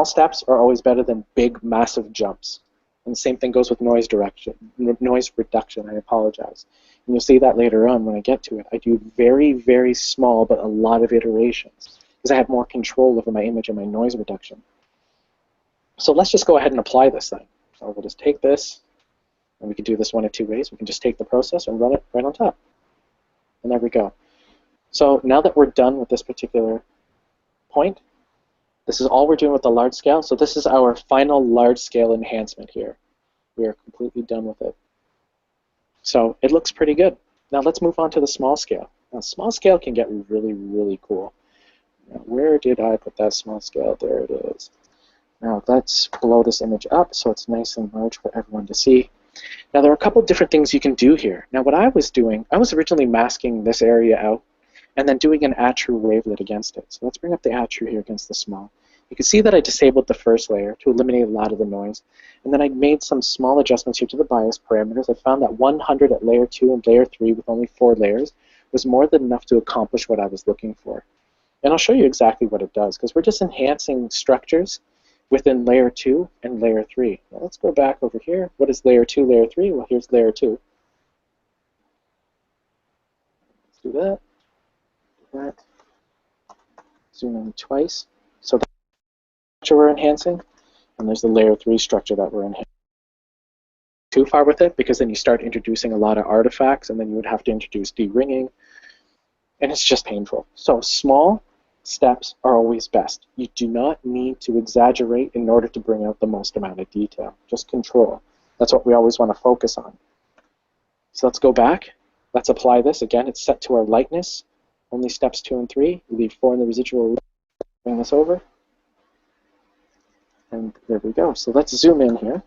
steps are always better than big, massive jumps. And the same thing goes with noise reduction. I apologize. And you'll see that later on when I get to it. I do very, very small, but a lot of iterations because I have more control over my image and my noise reduction. So let's just go ahead and apply this thing. So we'll just take this, and we can do this one of two ways. We can just take the process and run it right on top. And there we go. So now that we're done with this particular point, this is all we're doing with the large scale. So this is our final large scale enhancement here. We are completely done with it. So it looks pretty good. Now let's move on to the small scale. Now small scale can get really, really cool. Now, where did I put that small scale? There it is. Now let's blow this image up so it's nice and large for everyone to see. Now there are a couple different things you can do here. Now what I was doing, I was originally masking this area out and then doing an attrue wavelet against it. So let's bring up the attrue here against the small. You can see that I disabled the first layer to eliminate a lot of the noise. And then I made some small adjustments here to the bias parameters. I found that 100 at layer 2 and layer 3 with only 4 layers was more than enough to accomplish what I was looking for. And I'll show you exactly what it does because we're just enhancing structures within layer 2 and layer 3. Now let's go back over here. What is layer 2, layer 3? Well, here's layer 2. Let's do that. Do that. Zoom in twice. So the structure we're enhancing, and there's the layer 3 structure that we're enhancing. Too far with it because then you start introducing a lot of artifacts, and then you would have to introduce de-ringing, and it's just painful. So small steps are always best. You do not need to exaggerate in order to bring out the most amount of detail. Just control. That's what we always want to focus on. So let's go back. Let's apply this. Again, it's set to our lightness. Only steps 2 and 3. We leave 4 in the residual. Bring this over. And there we go. So let's zoom in here.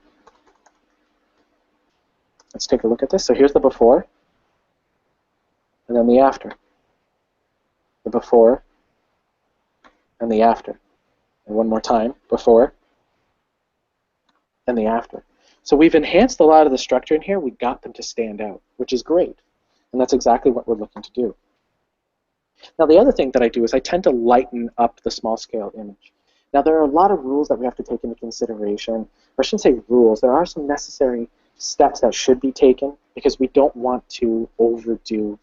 Let's take a look at this. So here's the before, and then the after. The before, and the after. And one more time, before, and the after. So we've enhanced a lot of the structure in here. We got them to stand out, which is great. And that's exactly what we're looking to do. Now the other thing that I do is I tend to lighten up the small scale image. Now there are a lot of rules that we have to take into consideration. Or I shouldn't say rules. There are some necessary steps that should be taken because we don't want to overdo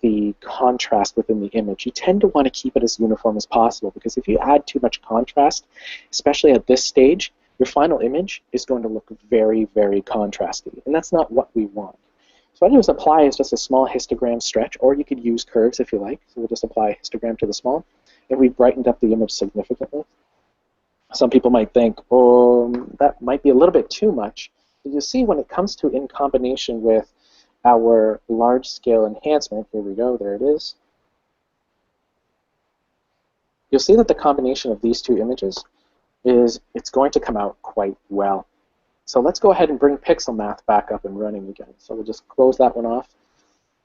the contrast within the image. You tend to want to keep it as uniform as possible because if you add too much contrast, especially at this stage, your final image is going to look very, very contrasty, and that's not what we want. So what I do is apply is just a small histogram stretch, or you could use curves if you like. So we'll just apply a histogram to the small, and we've brightened up the image significantly. Some people might think, oh, that might be a little bit too much. But you see when it comes to in combination with our large-scale enhancement, here we go, there it is. You'll see that the combination of these two images is it's going to come out quite well. So let's go ahead and bring Pixel Math back up and running again. So we'll just close that one off,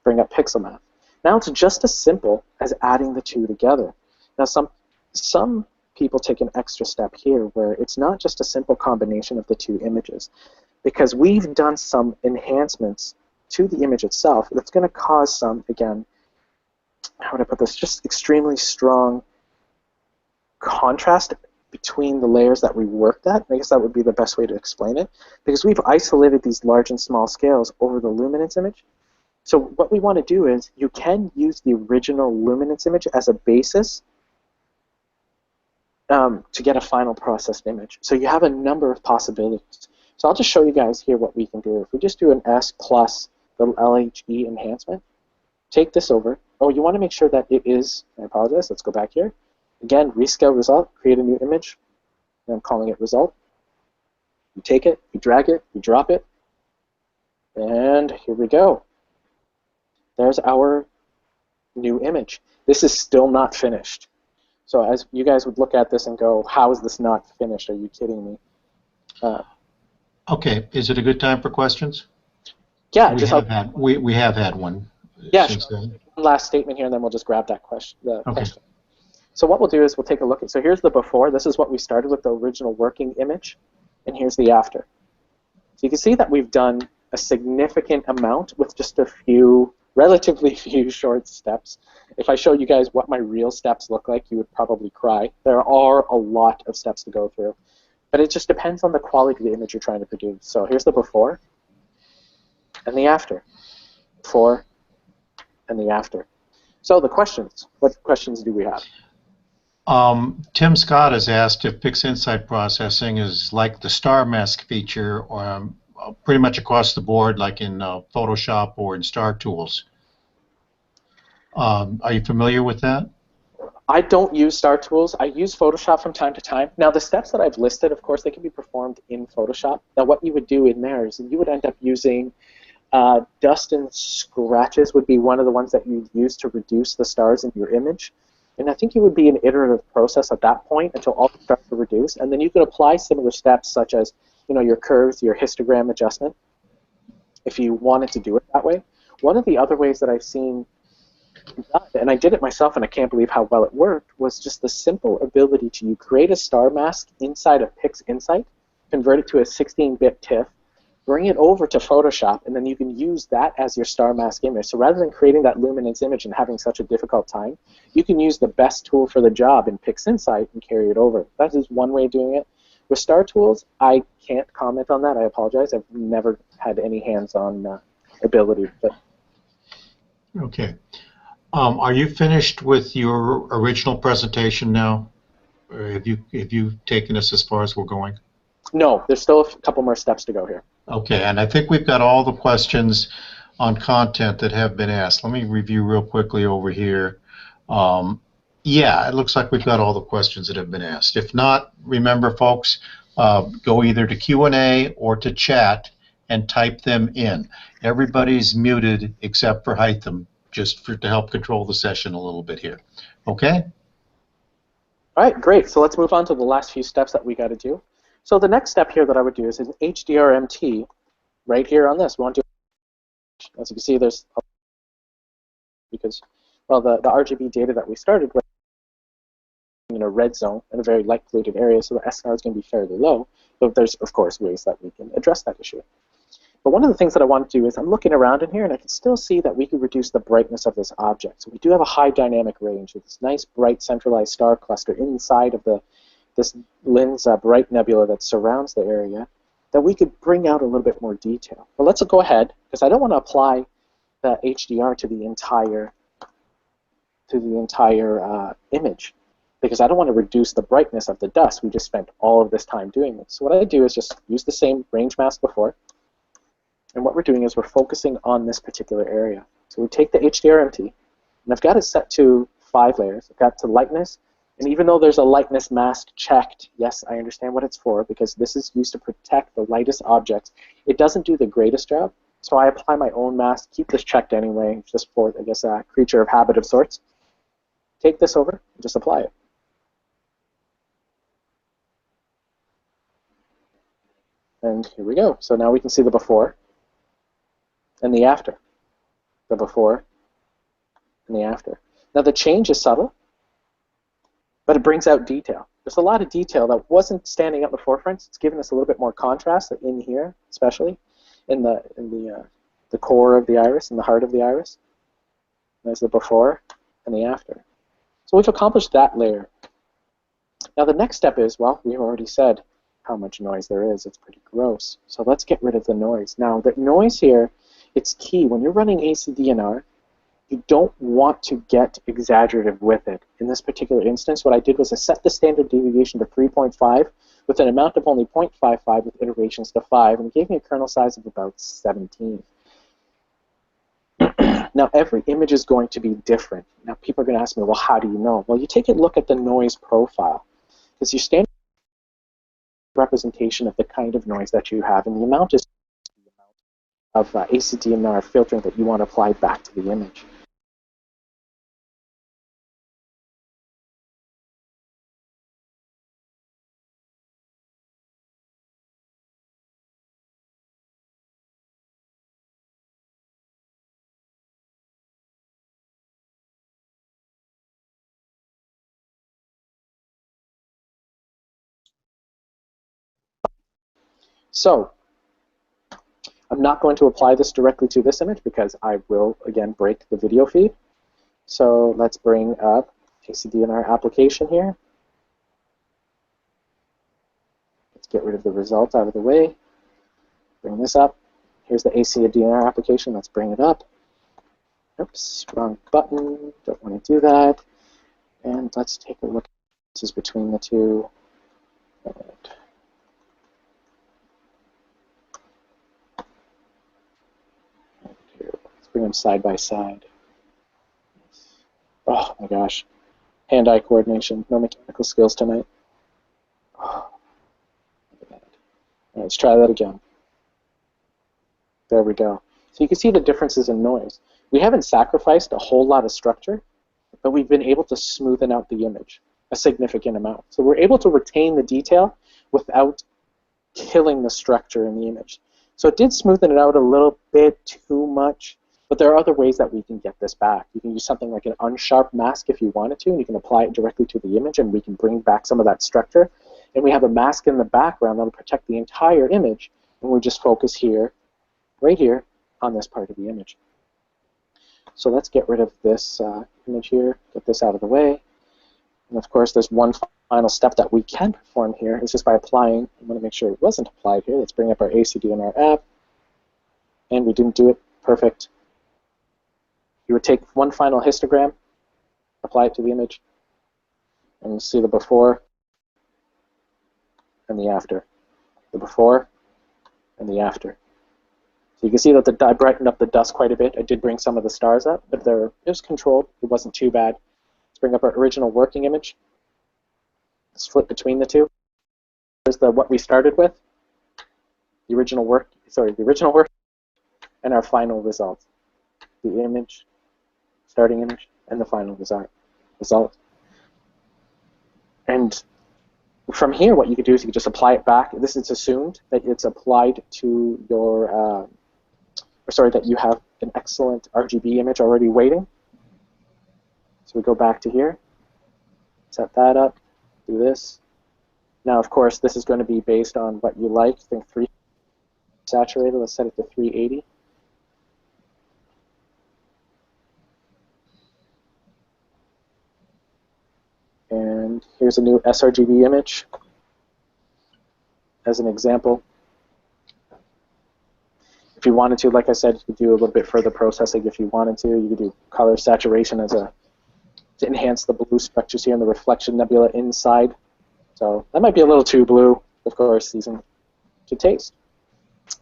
bring up Pixel Math. Now it's just as simple as adding the two together. Now some people take an extra step here where it's not just a simple combination of the two images, because we've done some enhancements to the image itself that's going to cause some, again, how would I put this, just extremely strong contrast between the layers that we worked at. I guess that would be the best way to explain it, because we've isolated these large and small scales over the luminance image. So what we want to do is you can use the original luminance image as a basis to get a final processed image. So you have a number of possibilities. So I'll just show you guys here what we can do. If we just do an S plus the LHE enhancement, take this over. Oh, you want to make sure that it is, I apologize, let's go back here. Again, rescale result, create a new image, and I'm calling it result. You take it, you drag it, you drop it, and here we go. There's our new image. This is still not finished. So as you guys would look at this and go, how is this not finished? Are you kidding me? Okay, is it a good time for questions? Yeah, we have had one since then. One last statement here, and then we'll just grab that question. Question. So what we'll do is we'll take a look at. So here's the before. This is what we started with, the original working image, and here's the after. So you can see that we've done a significant amount with just a few, relatively few short steps. If I show you guys what my real steps look like, you would probably cry. There are a lot of steps to go through. But it just depends on the quality of the image you're trying to produce. So here's the before and the after. Before and the after. So the questions. What questions do we have? Tim Scott has asked if PixInsight processing is like the star mask feature, or pretty much across the board, like in Photoshop or in Star Tools. Are you familiar with that? I don't use Star Tools. I use Photoshop from time to time. Now, the steps that I've listed, of course, they can be performed in Photoshop. Now, what you would do in there is you would end up using dust and scratches would be one of the ones that you'd use to reduce the stars in your image. And I think it would be an iterative process at that point until all the stars are reduced. And then you could apply similar steps such as, you know, your curves, your histogram adjustment, if you wanted to do it that way. One of the other ways that I've seen done, and I did it myself and I can't believe how well it worked, was just the simple ability to create a star mask inside of PixInsight, convert it to a 16-bit TIFF, bring it over to Photoshop, and then you can use that as your star mask image. So rather than creating that luminance image and having such a difficult time, you can use the best tool for the job in PixInsight and carry it over. That is one way of doing it. With Star Tools, I can't comment on that. I apologize. I've never had any hands-on ability. But okay. Are you finished with your original presentation now? Or have you taken us as far as we're going? No, there's still a couple more steps to go here. Okay, and I think we've got all the questions on content that have been asked. Let me review real quickly over here. Yeah, it looks like we've got all the questions that have been asked. If not, remember, folks, go either to Q&A or to chat and type them in. Everybody's muted except for Hytham, just to help control the session a little bit here. Okay? All right, great. So let's move on to the last few steps that we got to do. So the next step here that I would do is an HDRMT right here on this. We want to, as you can see, there's, because, well, the RGB data that we started with in a red zone in a very light polluted area, so the SNR is going to be fairly low, but there's, of course, ways that we can address that issue. But one of the things that I want to do is I'm looking around in here, and I can still see that we could reduce the brightness of this object. So we do have a high dynamic range with this nice, bright, centralized star cluster inside of this Lin's bright nebula that surrounds the area, that we could bring out a little bit more detail. But let's go ahead, because I don't want to apply the HDR to the entire image, because I don't want to reduce the brightness of the dust. We just spent all of this time doing this. So what I do is just use the same range mask before, and what we're doing is we're focusing on this particular area. So we take the HDRMT, and I've got it set to 5 layers. I've got to lightness, and even though there's a lightness mask checked, yes, I understand what it's for, because this is used to protect the lightest objects. It doesn't do the greatest job, so I apply my own mask, keep this checked anyway, just for, I guess, a creature of habit of sorts. Take this over and just apply it. And here we go. So now we can see the before and the after. The before and the after. Now the change is subtle, but it brings out detail. There's a lot of detail that wasn't standing out in the forefront. It's giving us a little bit more contrast in here, especially in the core of the iris, in the heart of the iris. There's the before and the after. So we've accomplished that layer. Now the next step is, well, we've already said how much noise there is. It's pretty gross. So let's get rid of the noise. Now the noise here, it's key. When you're running ACDNR, you don't want to get exaggerative with it. In this particular instance, what I did was I set the standard deviation to 3.5 with an amount of only 0.55 with iterations to 5, and it gave me a kernel size of about 17. Now, every image is going to be different. Now, people are going to ask me, well, how do you know? Well, you take a look at the noise profile. Because your standard representation of the kind of noise that you have, and the amount is the amount of ACDNR filtering that you want applied back to the image. So, I'm not going to apply this directly to this image because I will, again, break the video feed. So let's bring up ACDNR application here. Let's get rid of the results out of the way. Bring this up. Here's the ACDNR application. Let's bring it up. Oops, wrong button. Don't want to do that. And let's take a look at the differences between the two. And here, let's bring them side by side. Oh my gosh. Hand-eye coordination. No mechanical skills tonight. Oh, look at that. All right, let's try that again. There we go. So you can see the differences in noise. We haven't sacrificed a whole lot of structure, but we've been able to smoothen out the image a significant amount. So we're able to retain the detail without killing the structure in the image. So it did smoothen it out a little bit too much, but there are other ways that we can get this back. You can use something like an unsharp mask if you wanted to, and you can apply it directly to the image, and we can bring back some of that structure. And we have a mask in the background that will protect the entire image, and we just focus here, right here, on this part of the image. So let's get rid of this image here, get this out of the way. And of course, there's one final step that we can perform here. It's just by applying. I want to make sure it wasn't applied here. Let's bring up our ACDNR app. And we didn't do it. Perfect. You would take one final histogram, apply it to the image, and you see the before and the after. The before and the after. So you can see that I brightened up the dust quite a bit. I did bring some of the stars up, but it was controlled. It wasn't too bad. Let's bring up our original working image. Let's flip between the two. Here's what we started with. The original work, and our final result. The image, starting image, and the final result. And from here, what you could do is you could just apply it back. This is assumed that it's applied to your, that you have an excellent RGB image already waiting. So we go back to here, set that up, do this. Now, of course, this is going to be based on what you like. I think 3 saturated. Let's set it to 380. And here's a new srgb image as an example. If you wanted to, like I said, you could do a little bit further processing if you wanted to. You could do color saturation to enhance the blue structures here in the reflection nebula inside. So that might be a little too blue, of course, season to taste.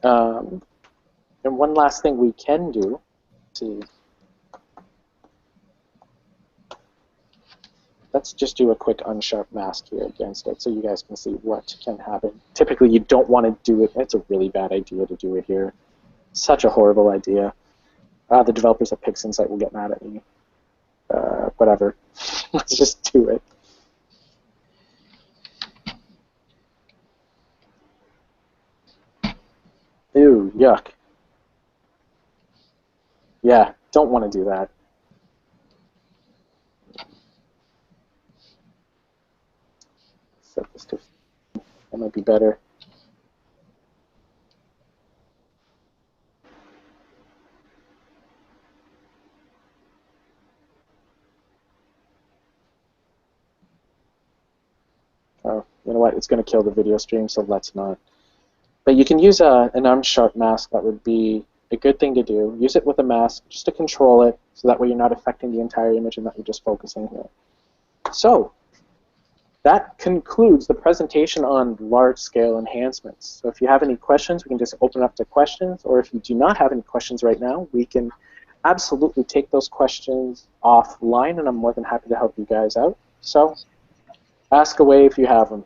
And one last thing we can do, let's just do a quick unsharp mask here against it so you guys can see what can happen. Typically, you don't want to do it. It's a really bad idea to do it here. Such a horrible idea. The developers of PixInsight will get mad at me. Whatever. Let's just do it. Ew, yuck. Yeah, don't want to do that. Set this to, that might be better. Oh, you know what? It's going to kill the video stream, so let's not. But you can use an arm sharp mask. That would be a good thing to do. Use it with a mask just to control it, so that way you're not affecting the entire image and that you're just focusing here. So that concludes the presentation on large-scale enhancements. So if you have any questions, we can just open up to questions, or if you do not have any questions right now, we can absolutely take those questions offline, and I'm more than happy to help you guys out. So ask away if you have them.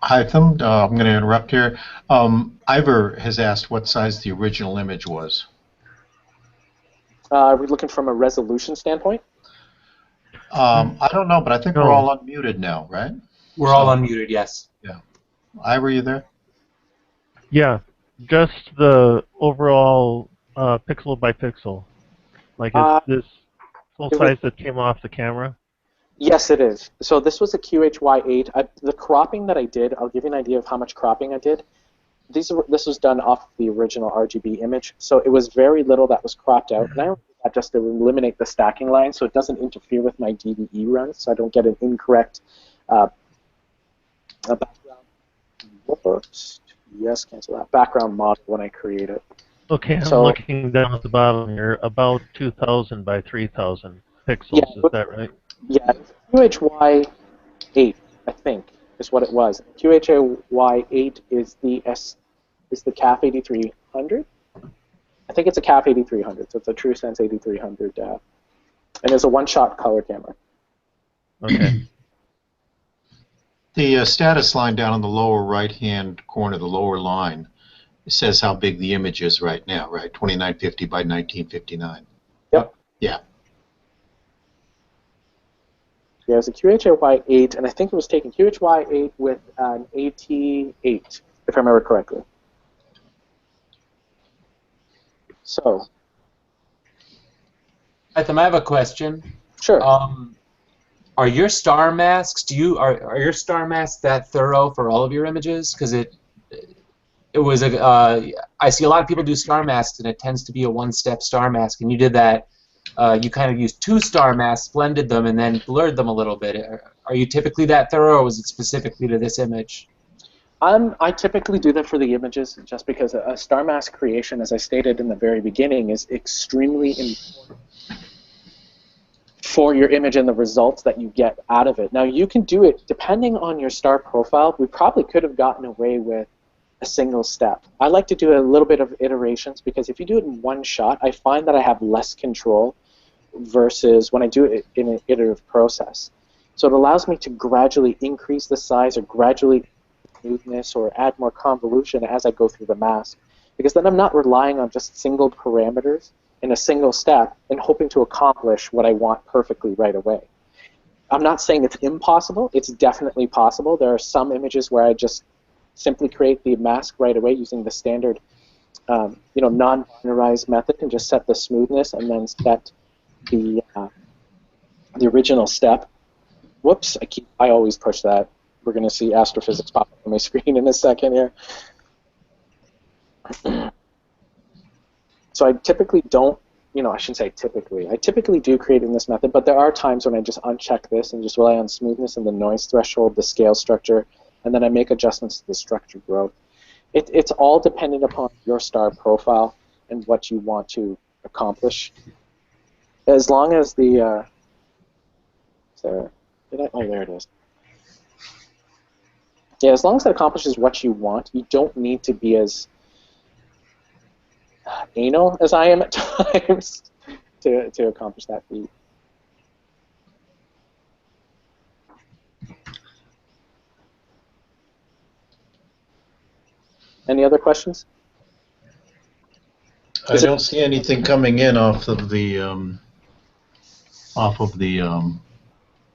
Hytham, I'm going to interrupt here. Ivor has asked what size the original image was. Are we looking from a resolution standpoint? I don't know, but I think we're all unmuted now, right? We're all unmuted, yes. Yeah. Ivor, you there? Yeah, just the overall pixel by pixel. Like, is this full size that came off the camera? Yes, it is. So this was a QHY8. The cropping that I did, I'll give you an idea of how much cropping I did. This was done off the original RGB image, so it was very little that was cropped out. And I only did that just to eliminate the stacking line so it doesn't interfere with my DVE runs, so I don't get an incorrect background. Whoops. Yes, cancel that. Background model when I create it. Okay, I'm looking down at the bottom here, about 2,000 by 3,000 pixels, yeah, is that right? Yeah, QHY8, I think, is what it was. QHY8 is the CAF 8300. I think it's a CAF 8300, so it's a TrueSense 8300, and it's a one-shot color camera. Okay. The status line down in the lower right-hand corner, the lower line, says how big the image is right now, right? 2950 by 1959. Yep. Yeah. Yeah, it was a QHY8, and I think it was taken QHY8 with an AT8, if I remember correctly. So. Hytham, I have a question. Sure. Are your star masks? Are your star masks that thorough for all of your images? Because it was I see a lot of people do star masks, and it tends to be a one-step star mask, and you did that. You kind of used two star masks, blended them, and then blurred them a little bit. Are you typically that thorough, or was it specifically to this image? I typically do that for the images just because a star mask creation, as I stated in the very beginning, is extremely important for your image and the results that you get out of it. Now, you can do it depending on your star profile. We probably could have gotten away with a single step. I like to do a little bit of iterations because if you do it in one shot, I find that I have less control versus when I do it in an iterative process. So it allows me to gradually increase the size or gradually smoothness or add more convolution as I go through the mask, because then I'm not relying on just single parameters in a single step and hoping to accomplish what I want perfectly right away. I'm not saying it's impossible. It's definitely possible. There are some images where I just simply create the mask right away using the standard non-binarized method and just set the smoothness and then set the original step. Whoops, I always push that. We're going to see astrophysics pop up on my screen in a second here. So I typically don't, I shouldn't say typically. I typically do create in this method, but there are times when I just uncheck this and just rely on smoothness and the noise threshold, the scale structure, and then I make adjustments to the structure growth. It's all dependent upon your star profile and what you want to accomplish. As long as the oh, there it is. Yeah, as long as it accomplishes what you want, you don't need to be as anal as I am at times to accomplish that feat. Any other questions? I don't see anything coming in off of the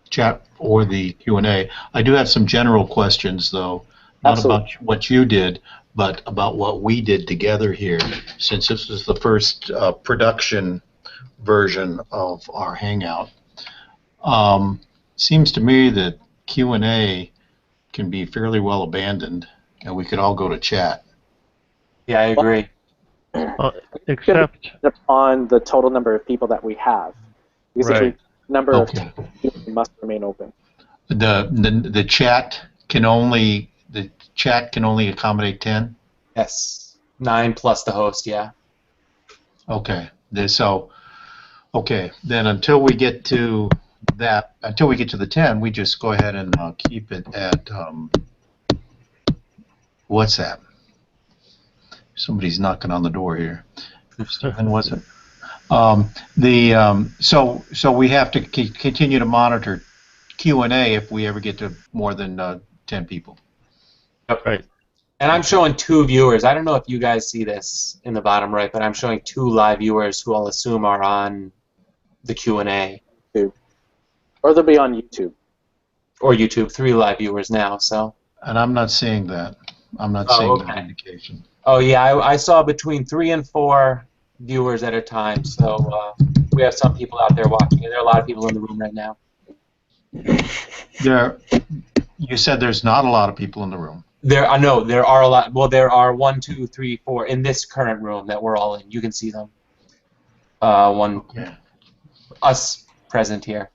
chat or the Q&A. I do have some general questions, though, not Absolutely. about what you did, but about what we did together here, since this is the first production version of our Hangout. Seems to me that Q&A can be fairly well abandoned, and we could all go to chat. Yeah, I agree. Except on the total number of people that we have. Because if right. we number Okay. of people must remain open. The chat can only accommodate 10. Yes, 9 plus the host. Yeah. Okay. Okay. Then until we get to the 10, we just go ahead and keep it at what's that? Somebody's knocking on the door here. And what's it? So we have to continue to monitor Q&A if we ever get to more than 10 people. Yep. Right. And I'm showing 2 viewers. I don't know if you guys see this in the bottom right, but I'm showing 2 live viewers who I'll assume are on the Q&A. Or they'll be on YouTube. Or YouTube, 3 live viewers now. So. And I'm not seeing that. I'm not seeing that indication. Oh yeah, I saw between 3 and 4 viewers at a time. So we have some people out there watching. There are a lot of people in the room right now. You said there's not a lot of people in the room. There are a lot. Well, there are 1, 2, 3, 4 in this current room that we're all in. You can see them. Us present here.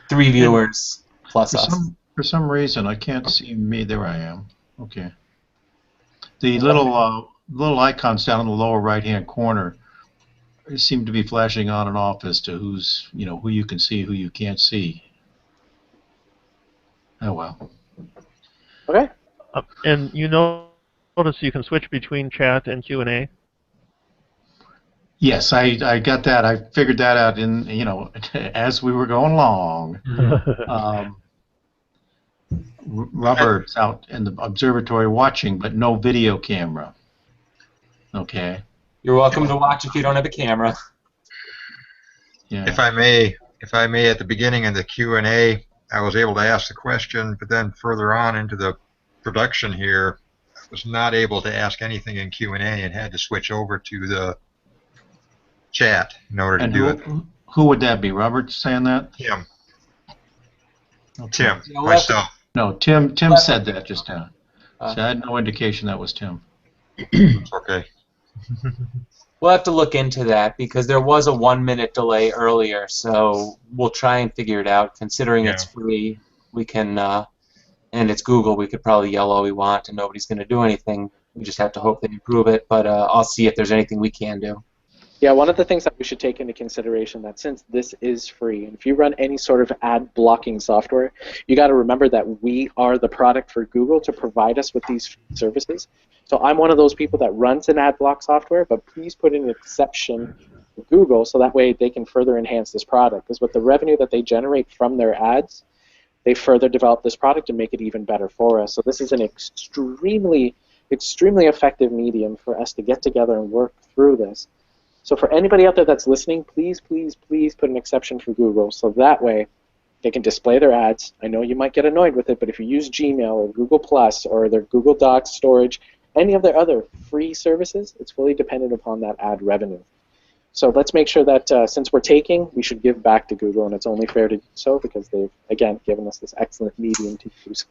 3 viewers plus us. For some reason, I can't see me. There I am. Okay. The little icons down in the lower right-hand corner seem to be flashing on and off as to who you can see, who you can't see. Oh well. Okay. And notice you can switch between chat and Q&A. Yes, I got that. I figured that out as we were going along. Robert's out in the observatory watching, but no video camera. Okay. You're welcome to watch if you don't have a camera. Yeah. If I may, at the beginning of the Q&A, I was able to ask the question, but then further on into the production here, I was not able to ask anything in Q&A and had to switch over to the chat in order to do it. Who would that be? Robert saying that? Tim. Okay. Tim, myself. No, Tim said that just now. So I had no indication that was Tim. Okay. We'll have to look into that because there was a 1-minute delay earlier, so we'll try and figure it out. Considering it's free, we can, and it's Google, we could probably yell all we want and nobody's going to do anything. We just have to hope they improve it, but I'll see if there's anything we can do. Yeah, one of the things that we should take into consideration that since this is free, and if you run any sort of ad blocking software, you got to remember that we are the product for Google to provide us with these services. So I'm one of those people that runs an ad block software, but please put in an exception for Google so that way they can further enhance this product. Because with the revenue that they generate from their ads, they further develop this product and make it even better for us. So this is an extremely effective medium for us to get together and work through this. So for anybody out there that's listening, please, please, please put an exception for Google so that way they can display their ads. I know you might get annoyed with it, but if you use Gmail or Google Plus or their Google Docs storage, any of their other free services, it's fully dependent upon that ad revenue. So let's make sure that since we're taking, we should give back to Google, and it's only fair to do so because they've, again, given us this excellent medium to use.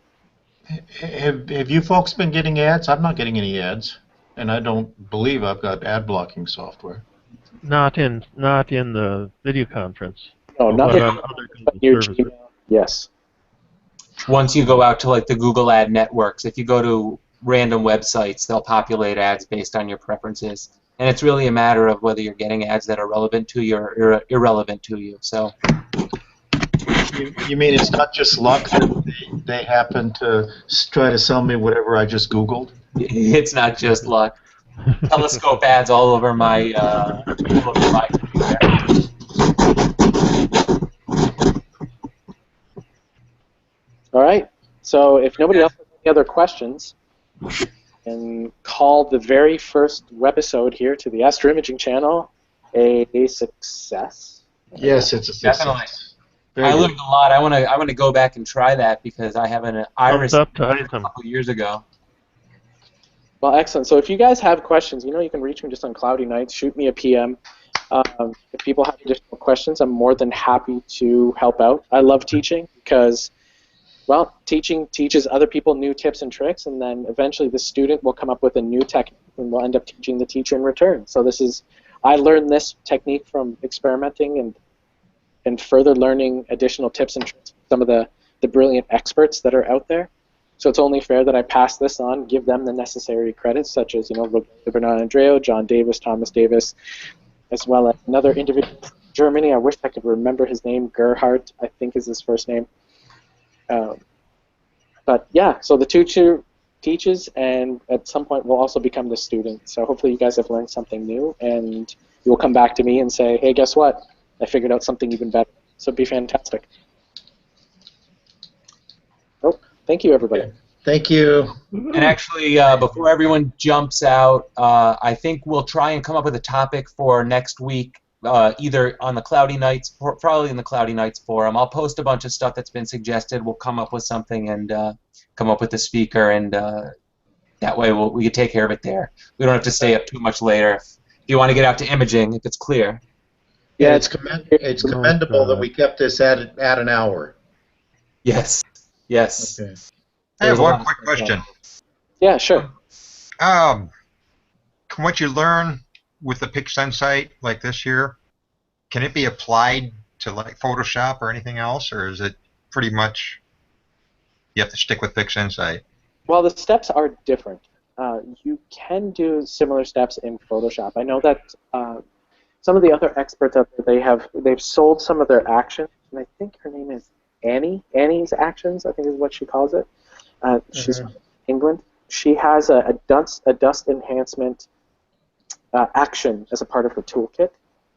Have you folks been getting ads? I'm not getting any ads, and I don't believe I've got ad blocking software. Not in the video conference. No, not on other but your services. Gmail. Yes. Once you go out to like the Google ad networks, if you go to random websites, they'll populate ads based on your preferences. And it's really a matter of whether you're getting ads that are relevant to you or irrelevant to you. So. You mean it's not just luck that they happen to try to sell me whatever I just Googled? It's not just luck. Telescope ads all over my computer. All right. So if nobody else has any other questions, and call the very first webisode here to the Astro Imaging channel a success. Yes, it's a success. Definitely. I learned a lot. I want to go back and try that because I have an iris Thumbs up to a Hytham. couple years ago. Well, excellent. So if you guys have questions, you can reach me just on cloudy nights. Shoot me a PM. If people have additional questions, I'm more than happy to help out. I love teaching because, well, teaching teaches other people new tips and tricks, and then eventually the student will come up with a new technique and will end up teaching the teacher in return. So I learned this technique from experimenting and further learning additional tips and tricks from some of the brilliant experts that are out there. So it's only fair that I pass this on, give them the necessary credits, such as Rogelio Bernard Andreo, John Davis, Thomas Davis, as well as another individual from Germany. I wish I could remember his name. Gerhardt, I think, is his first name. But yeah, so the teacher teaches, and at some point will also become the student. So hopefully you guys have learned something new, and you will come back to me and say, hey, guess what? I figured out something even better. So it'd be fantastic. Oh, thank you, everybody. Thank you. And actually, before everyone jumps out, I think we'll try and come up with a topic for next week, either on the Cloudy Nights, probably in the Cloudy Nights forum. I'll post a bunch of stuff that's been suggested. We'll come up with something and come up with the speaker, and that way we can take care of it there. We don't have to stay up too much later. If you want to get out to imaging, if it's clear. Yeah, it's commendable that we kept this at an hour. Yes. Yes. Okay. I have one quick question. Yeah, sure. What you learn with the PixInsight like this here, can it be applied to like Photoshop or anything else, or is it pretty much you have to stick with PixInsight? Well, the steps are different. You can do similar steps in Photoshop. I know that some of the other experts out there, they've sold some of their actions, and I think her name is Annie. Annie's Actions, I think is what she calls it. She's from England. She has a dust enhancement action as a part of her toolkit,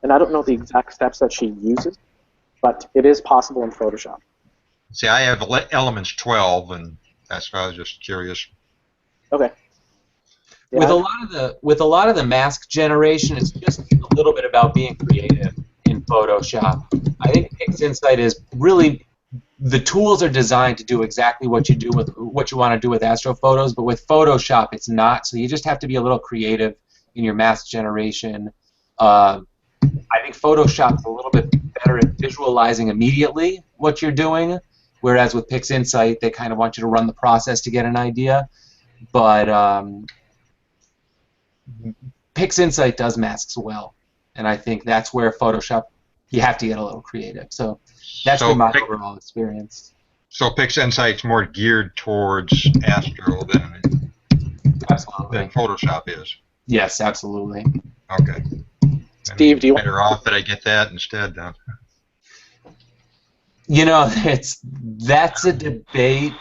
and I don't know the exact steps that she uses, but it is possible in Photoshop. See, I have Elements 12, and that's why I was just curious. Okay. Yeah. With a lot of the mask generation, it's just a little bit about being creative in Photoshop. I think PixInsight is really, the tools are designed to do exactly what you want to do with astrophotos, but with Photoshop it's not. So you just have to be a little creative in your mask generation. I think Photoshop's a little bit better at visualizing immediately what you're doing, whereas with PixInsight they kind of want you to run the process to get an idea. But PixInsight does masks well, and I think that's where Photoshop, you have to get a little creative. So that's been my overall experience. So PixInsight's more geared towards Astro than Photoshop is? Yes, absolutely. Okay. Steve, do you better off that I get that instead then? That's a debate.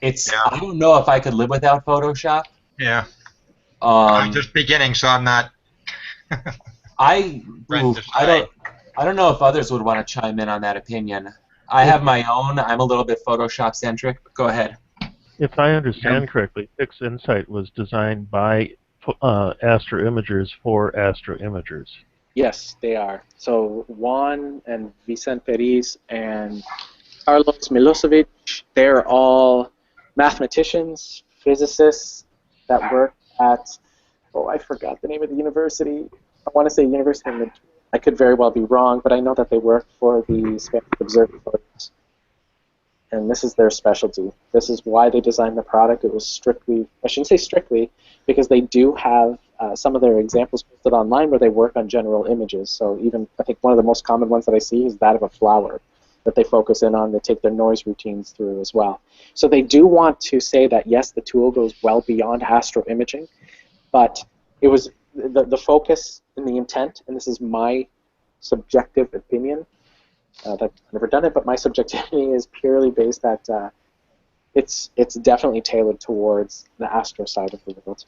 I don't know if I could live without Photoshop. Yeah. I'm just beginning, so I'm not. I don't know if others would want to chime in on that opinion. I have my own. I'm a little bit Photoshop-centric. Go ahead. If I understand correctly, PixInsight was designed by astro imagers for astro imagers. Yes, they are. So Juan and Vicente Periz and Carlos Milosevic, they're all mathematicians, physicists that work at, I forgot the name of the university. I want to say University of Madrid. I could very well be wrong, but I know that they work for the Spanish observatories. And this is their specialty. This is why they designed the product. It was strictly, I shouldn't say strictly, because they do have some of their examples posted online where they work on general images. So even, I think one of the most common ones that I see is that of a flower that they focus in on. They take their noise routines through as well. So they do want to say that, yes, the tool goes well beyond astro imaging, but it was the focus and the intent, and this is my subjective opinion, I've never done it, but my subjectivity is purely based that it's definitely tailored towards the astro side of the world.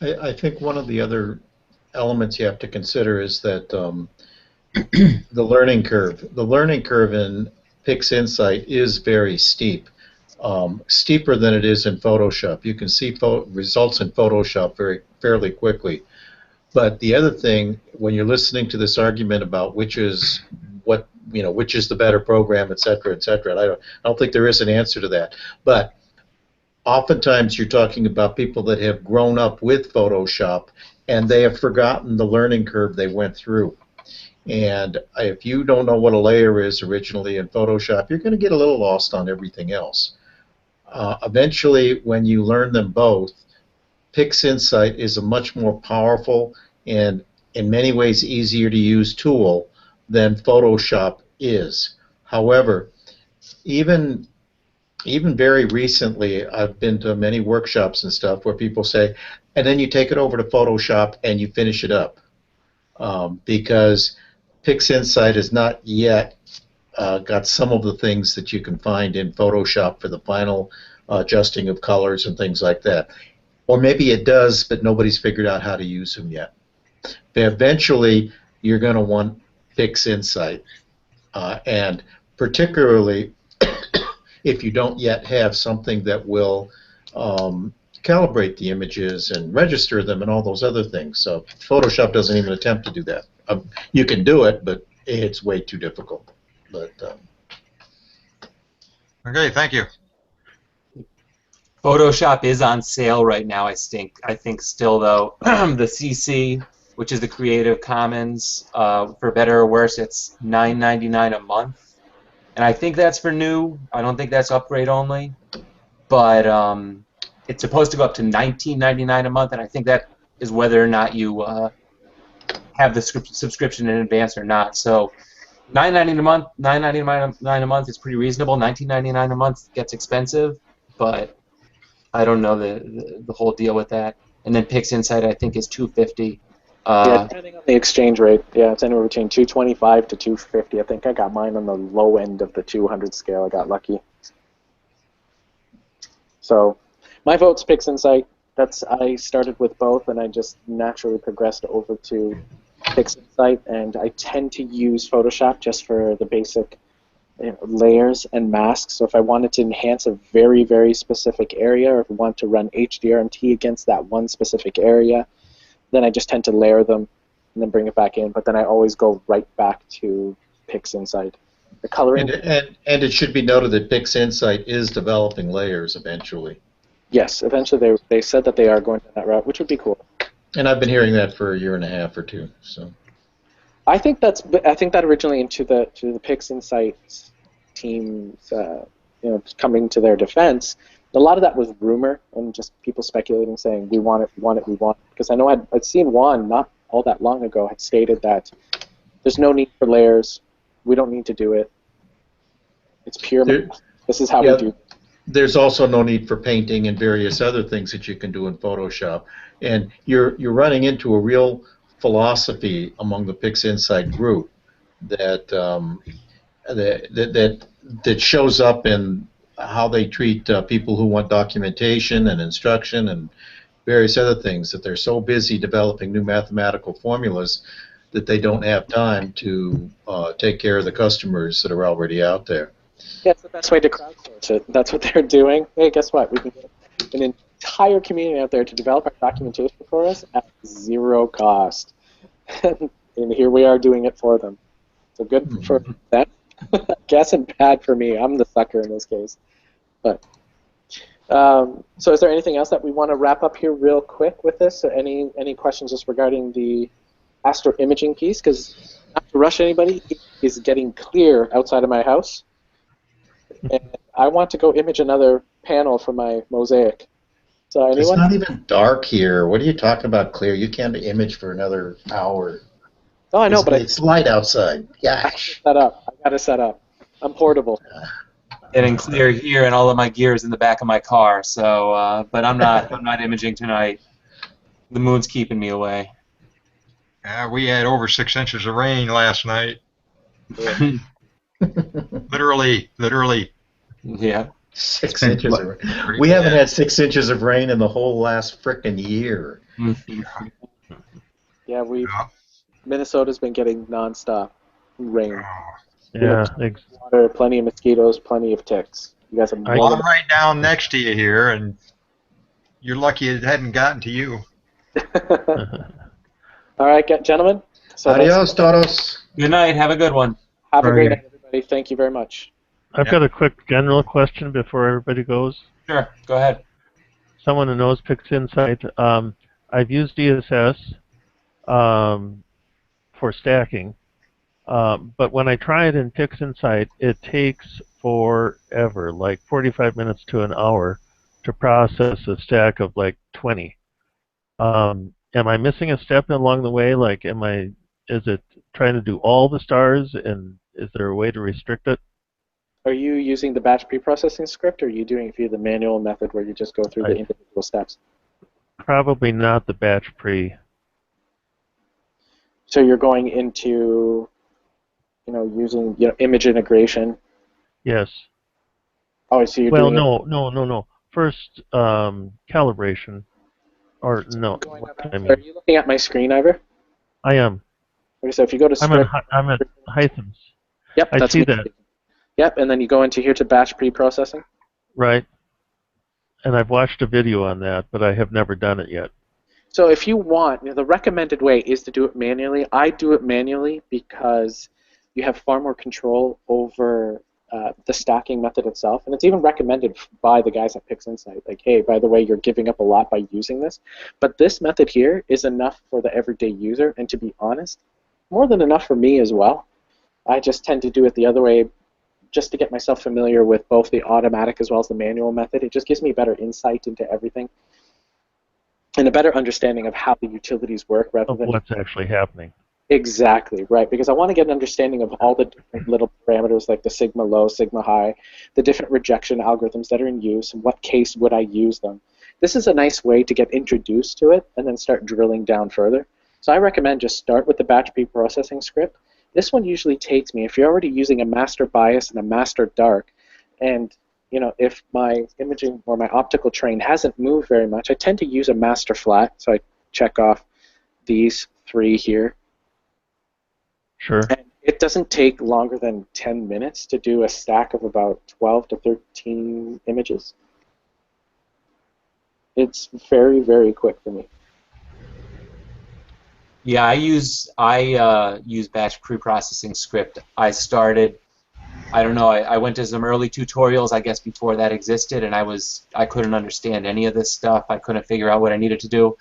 I think one of the other elements you have to consider is that the learning curve. The learning curve in PixInsight is very steep, steeper than it is in Photoshop. You can see results in Photoshop fairly quickly. But the other thing, when you're listening to this argument about which is the better program, et cetera, I don't think there is an answer to that. But oftentimes you're talking about people that have grown up with Photoshop and they have forgotten the learning curve they went through. And if you don't know what a layer is originally in Photoshop, you're going to get a little lost on everything else. Eventually, when you learn them both, PixInsight is a much more powerful and in many ways easier to use tool than Photoshop is. However, even very recently, I've been to many workshops and stuff where people say, and then you take it over to Photoshop and you finish it up. Because PixInsight has not yet got some of the things that you can find in Photoshop for the final adjusting of colors and things like that. Or maybe it does, but nobody's figured out how to use them yet. But eventually, you're going to want PixInsight. And particularly if you don't yet have something that will calibrate the images and register them and all those other things. So Photoshop doesn't even attempt to do that. You can do it, but it's way too difficult. But Okay, thank you. Photoshop is on sale right now, I think still, though. The CC, which is the Creative Commons, for better or worse, it's $9.99 a month. And I think that's for new. I don't think that's upgrade only. But it's supposed to go up to $19.99 a month, and I think that is whether or not you have the subscription in advance or not. So $9.99 a month is pretty reasonable. $19.99 a month gets expensive, but I don't know the whole deal with that. And then PixInsight, I think, is $250. Yeah, depending on the exchange rate, yeah, it's anywhere between $225 to $250. I think I got mine on the low end of the 200 scale. I got lucky. So my vote's PixInsight. I started with both, and I just naturally progressed over to PixInsight. And I tend to use Photoshop just for the basic layers and masks. So if I wanted to enhance a very, very specific area, or if I want to run HDRMT against that one specific area, then I just tend to layer them and then bring it back in. But then I always go right back to PixInsight. The coloring. And it should be noted that PixInsight is developing layers eventually. Yes, eventually they said that they are going down that route, which would be cool. And I've been hearing that for a year and a half or two. So I think that originally to the PixInsight teams, coming to their defense, a lot of that was rumor and just people speculating, saying we want it, we want it, we want it. Because I know I'd seen one not all that long ago had stated that there's no need for layers, we don't need to do it. It's pure. This is how we do it. There's also no need for painting and various other things that you can do in Photoshop. And you're running into a real philosophy among the PixInsight group that that shows up in how they treat people who want documentation and instruction and various other things, that they're so busy developing new mathematical formulas that they don't have time to take care of the customers that are already out there. Yeah, it's the best way to crowdsource it. That's what they're doing. Hey, guess what? We can get an entire community out there to develop our documentation for us at zero cost. And here we are doing it for them. So good for them, I guess, and bad for me. I'm the sucker in this case. But so is there anything else that we want to wrap up here real quick with this? Any questions just regarding the astro imaging piece? Because not to rush anybody, it is getting clear outside of my house. And I want to go image another panel for my mosaic. So anyone? It's not even dark here. What are you talking about, clear? You can't image for another hour. Oh, I know, but it's light outside. Gosh. I gotta set up. I'm portable. Getting clear here, and all of my gear is in the back of my car. So, but I'm not imaging tonight. The moon's keeping me away. We had over 6 inches of rain last night. Literally. Yeah. 6 inches of rain. We haven't had 6 inches of rain in the whole last frickin' year. Yeah, Minnesota's been getting nonstop rain. Yeah, water, plenty of mosquitoes, plenty of ticks. You guys have. Well, I'm right down next to you here, and you're lucky it hadn't gotten to you. All right, gentlemen. So adios, todos. Good night. Have a good one. Have a great night, everybody. Thank you very much. I've got a quick general question before everybody goes. Sure. Go ahead. someone who knows PixInsight, I've used ESS for stacking, but when I try it in PixInsight, it takes forever, like 45 minutes to an hour, to process a stack of like 20. Am I missing a step along the way? Like, is it trying to do all the stars, and is there a way to restrict it? Are you using the batch preprocessing script, or are you doing it via the manual method where you just go through the individual steps? Probably not the batch pre. So you're going into, using image integration. Yes. Oh, so you're Well, doing no. First, calibration, or no. Are you looking at my screen, Ivor? I am. Okay, so if you go to script, I'm at Hytham's. Yep, I that's see me. that. Yep, and then you go into here to batch preprocessing. Right. And I've watched a video on that, but I have never done it yet. So if you want, the recommended way is to do it manually. I do it manually because you have far more control over the stacking method itself, and it's even recommended by the guys at PixInsight. Like, hey, by the way, you're giving up a lot by using this, but this method here is enough for the everyday user, and to be honest, more than enough for me as well. I just tend to do it the other way just to get myself familiar with both the automatic as well as the manual method. It just gives me better insight into everything and a better understanding of how the utilities work rather than what's actually happening. Exactly, right, because I want to get an understanding of all the different little parameters like the sigma low, sigma high, the different rejection algorithms that are in use, and what case would I use them. This is a nice way to get introduced to it and then start drilling down further. So I recommend just start with the batch preprocessing script. This one usually takes me, if you're already using a master bias and a master dark, and if my imaging or my optical train hasn't moved very much, I tend to use a master flat, so I check off these 3 here. Sure. And it doesn't take longer than 10 minutes to do a stack of about 12 to 13 images. It's very, very quick for me. Yeah, I use batch preprocessing script. I started, I don't know, I went to some early tutorials, I guess, before that existed, and I couldn't understand any of this stuff. I couldn't figure out what I needed to do.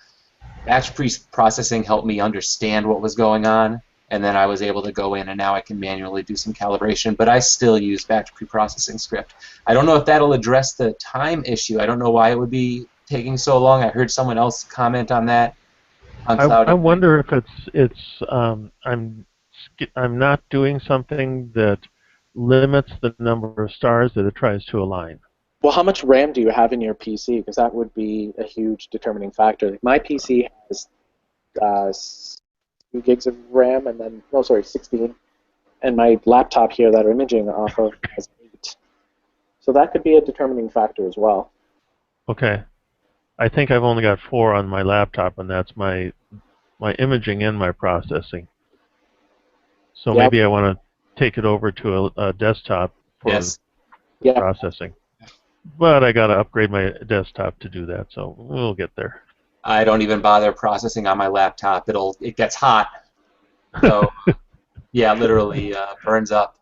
Batch preprocessing helped me understand what was going on, and then I was able to go in, and now I can manually do some calibration, but I still use batch preprocessing script. I don't know if that'll address the time issue. I don't know why it would be taking so long. I heard someone else comment on that. I wonder if I'm not doing something that limits the number of stars that it tries to align. Well, how much RAM do you have in your PC? Because that would be a huge determining factor. My PC has 2 gigs of RAM, and then 16, and my laptop here that I'm imaging off of has 8. So that could be a determining factor as well. Okay. I think I've only got 4 on my laptop, and that's my imaging and my processing. So maybe I want to take it over to a desktop for processing. But I got to upgrade my desktop to do that, so we'll get there. I don't even bother processing on my laptop. It gets hot. So yeah, literally burns up.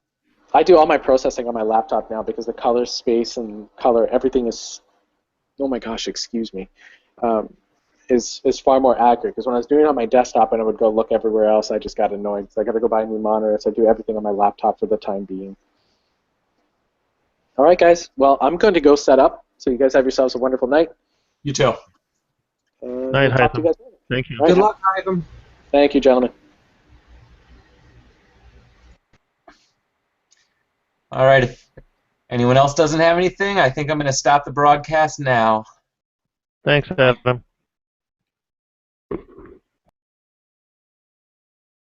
I do all my processing on my laptop now because the color space and color, everything is, oh my gosh, excuse me, is far more accurate. Because when I was doing it on my desktop and I would go look everywhere else, I just got annoyed. So I got to go buy a new monitor, so I do everything on my laptop for the time being. All right, guys. Well, I'm going to go set up. So you guys have yourselves a wonderful night. You too. Night, Hytham. Thank you. Right. Good luck, Hytham. Thank you, gentlemen. All right. If anyone else doesn't have anything, I think I'm going to stop the broadcast now. Thanks, Adam.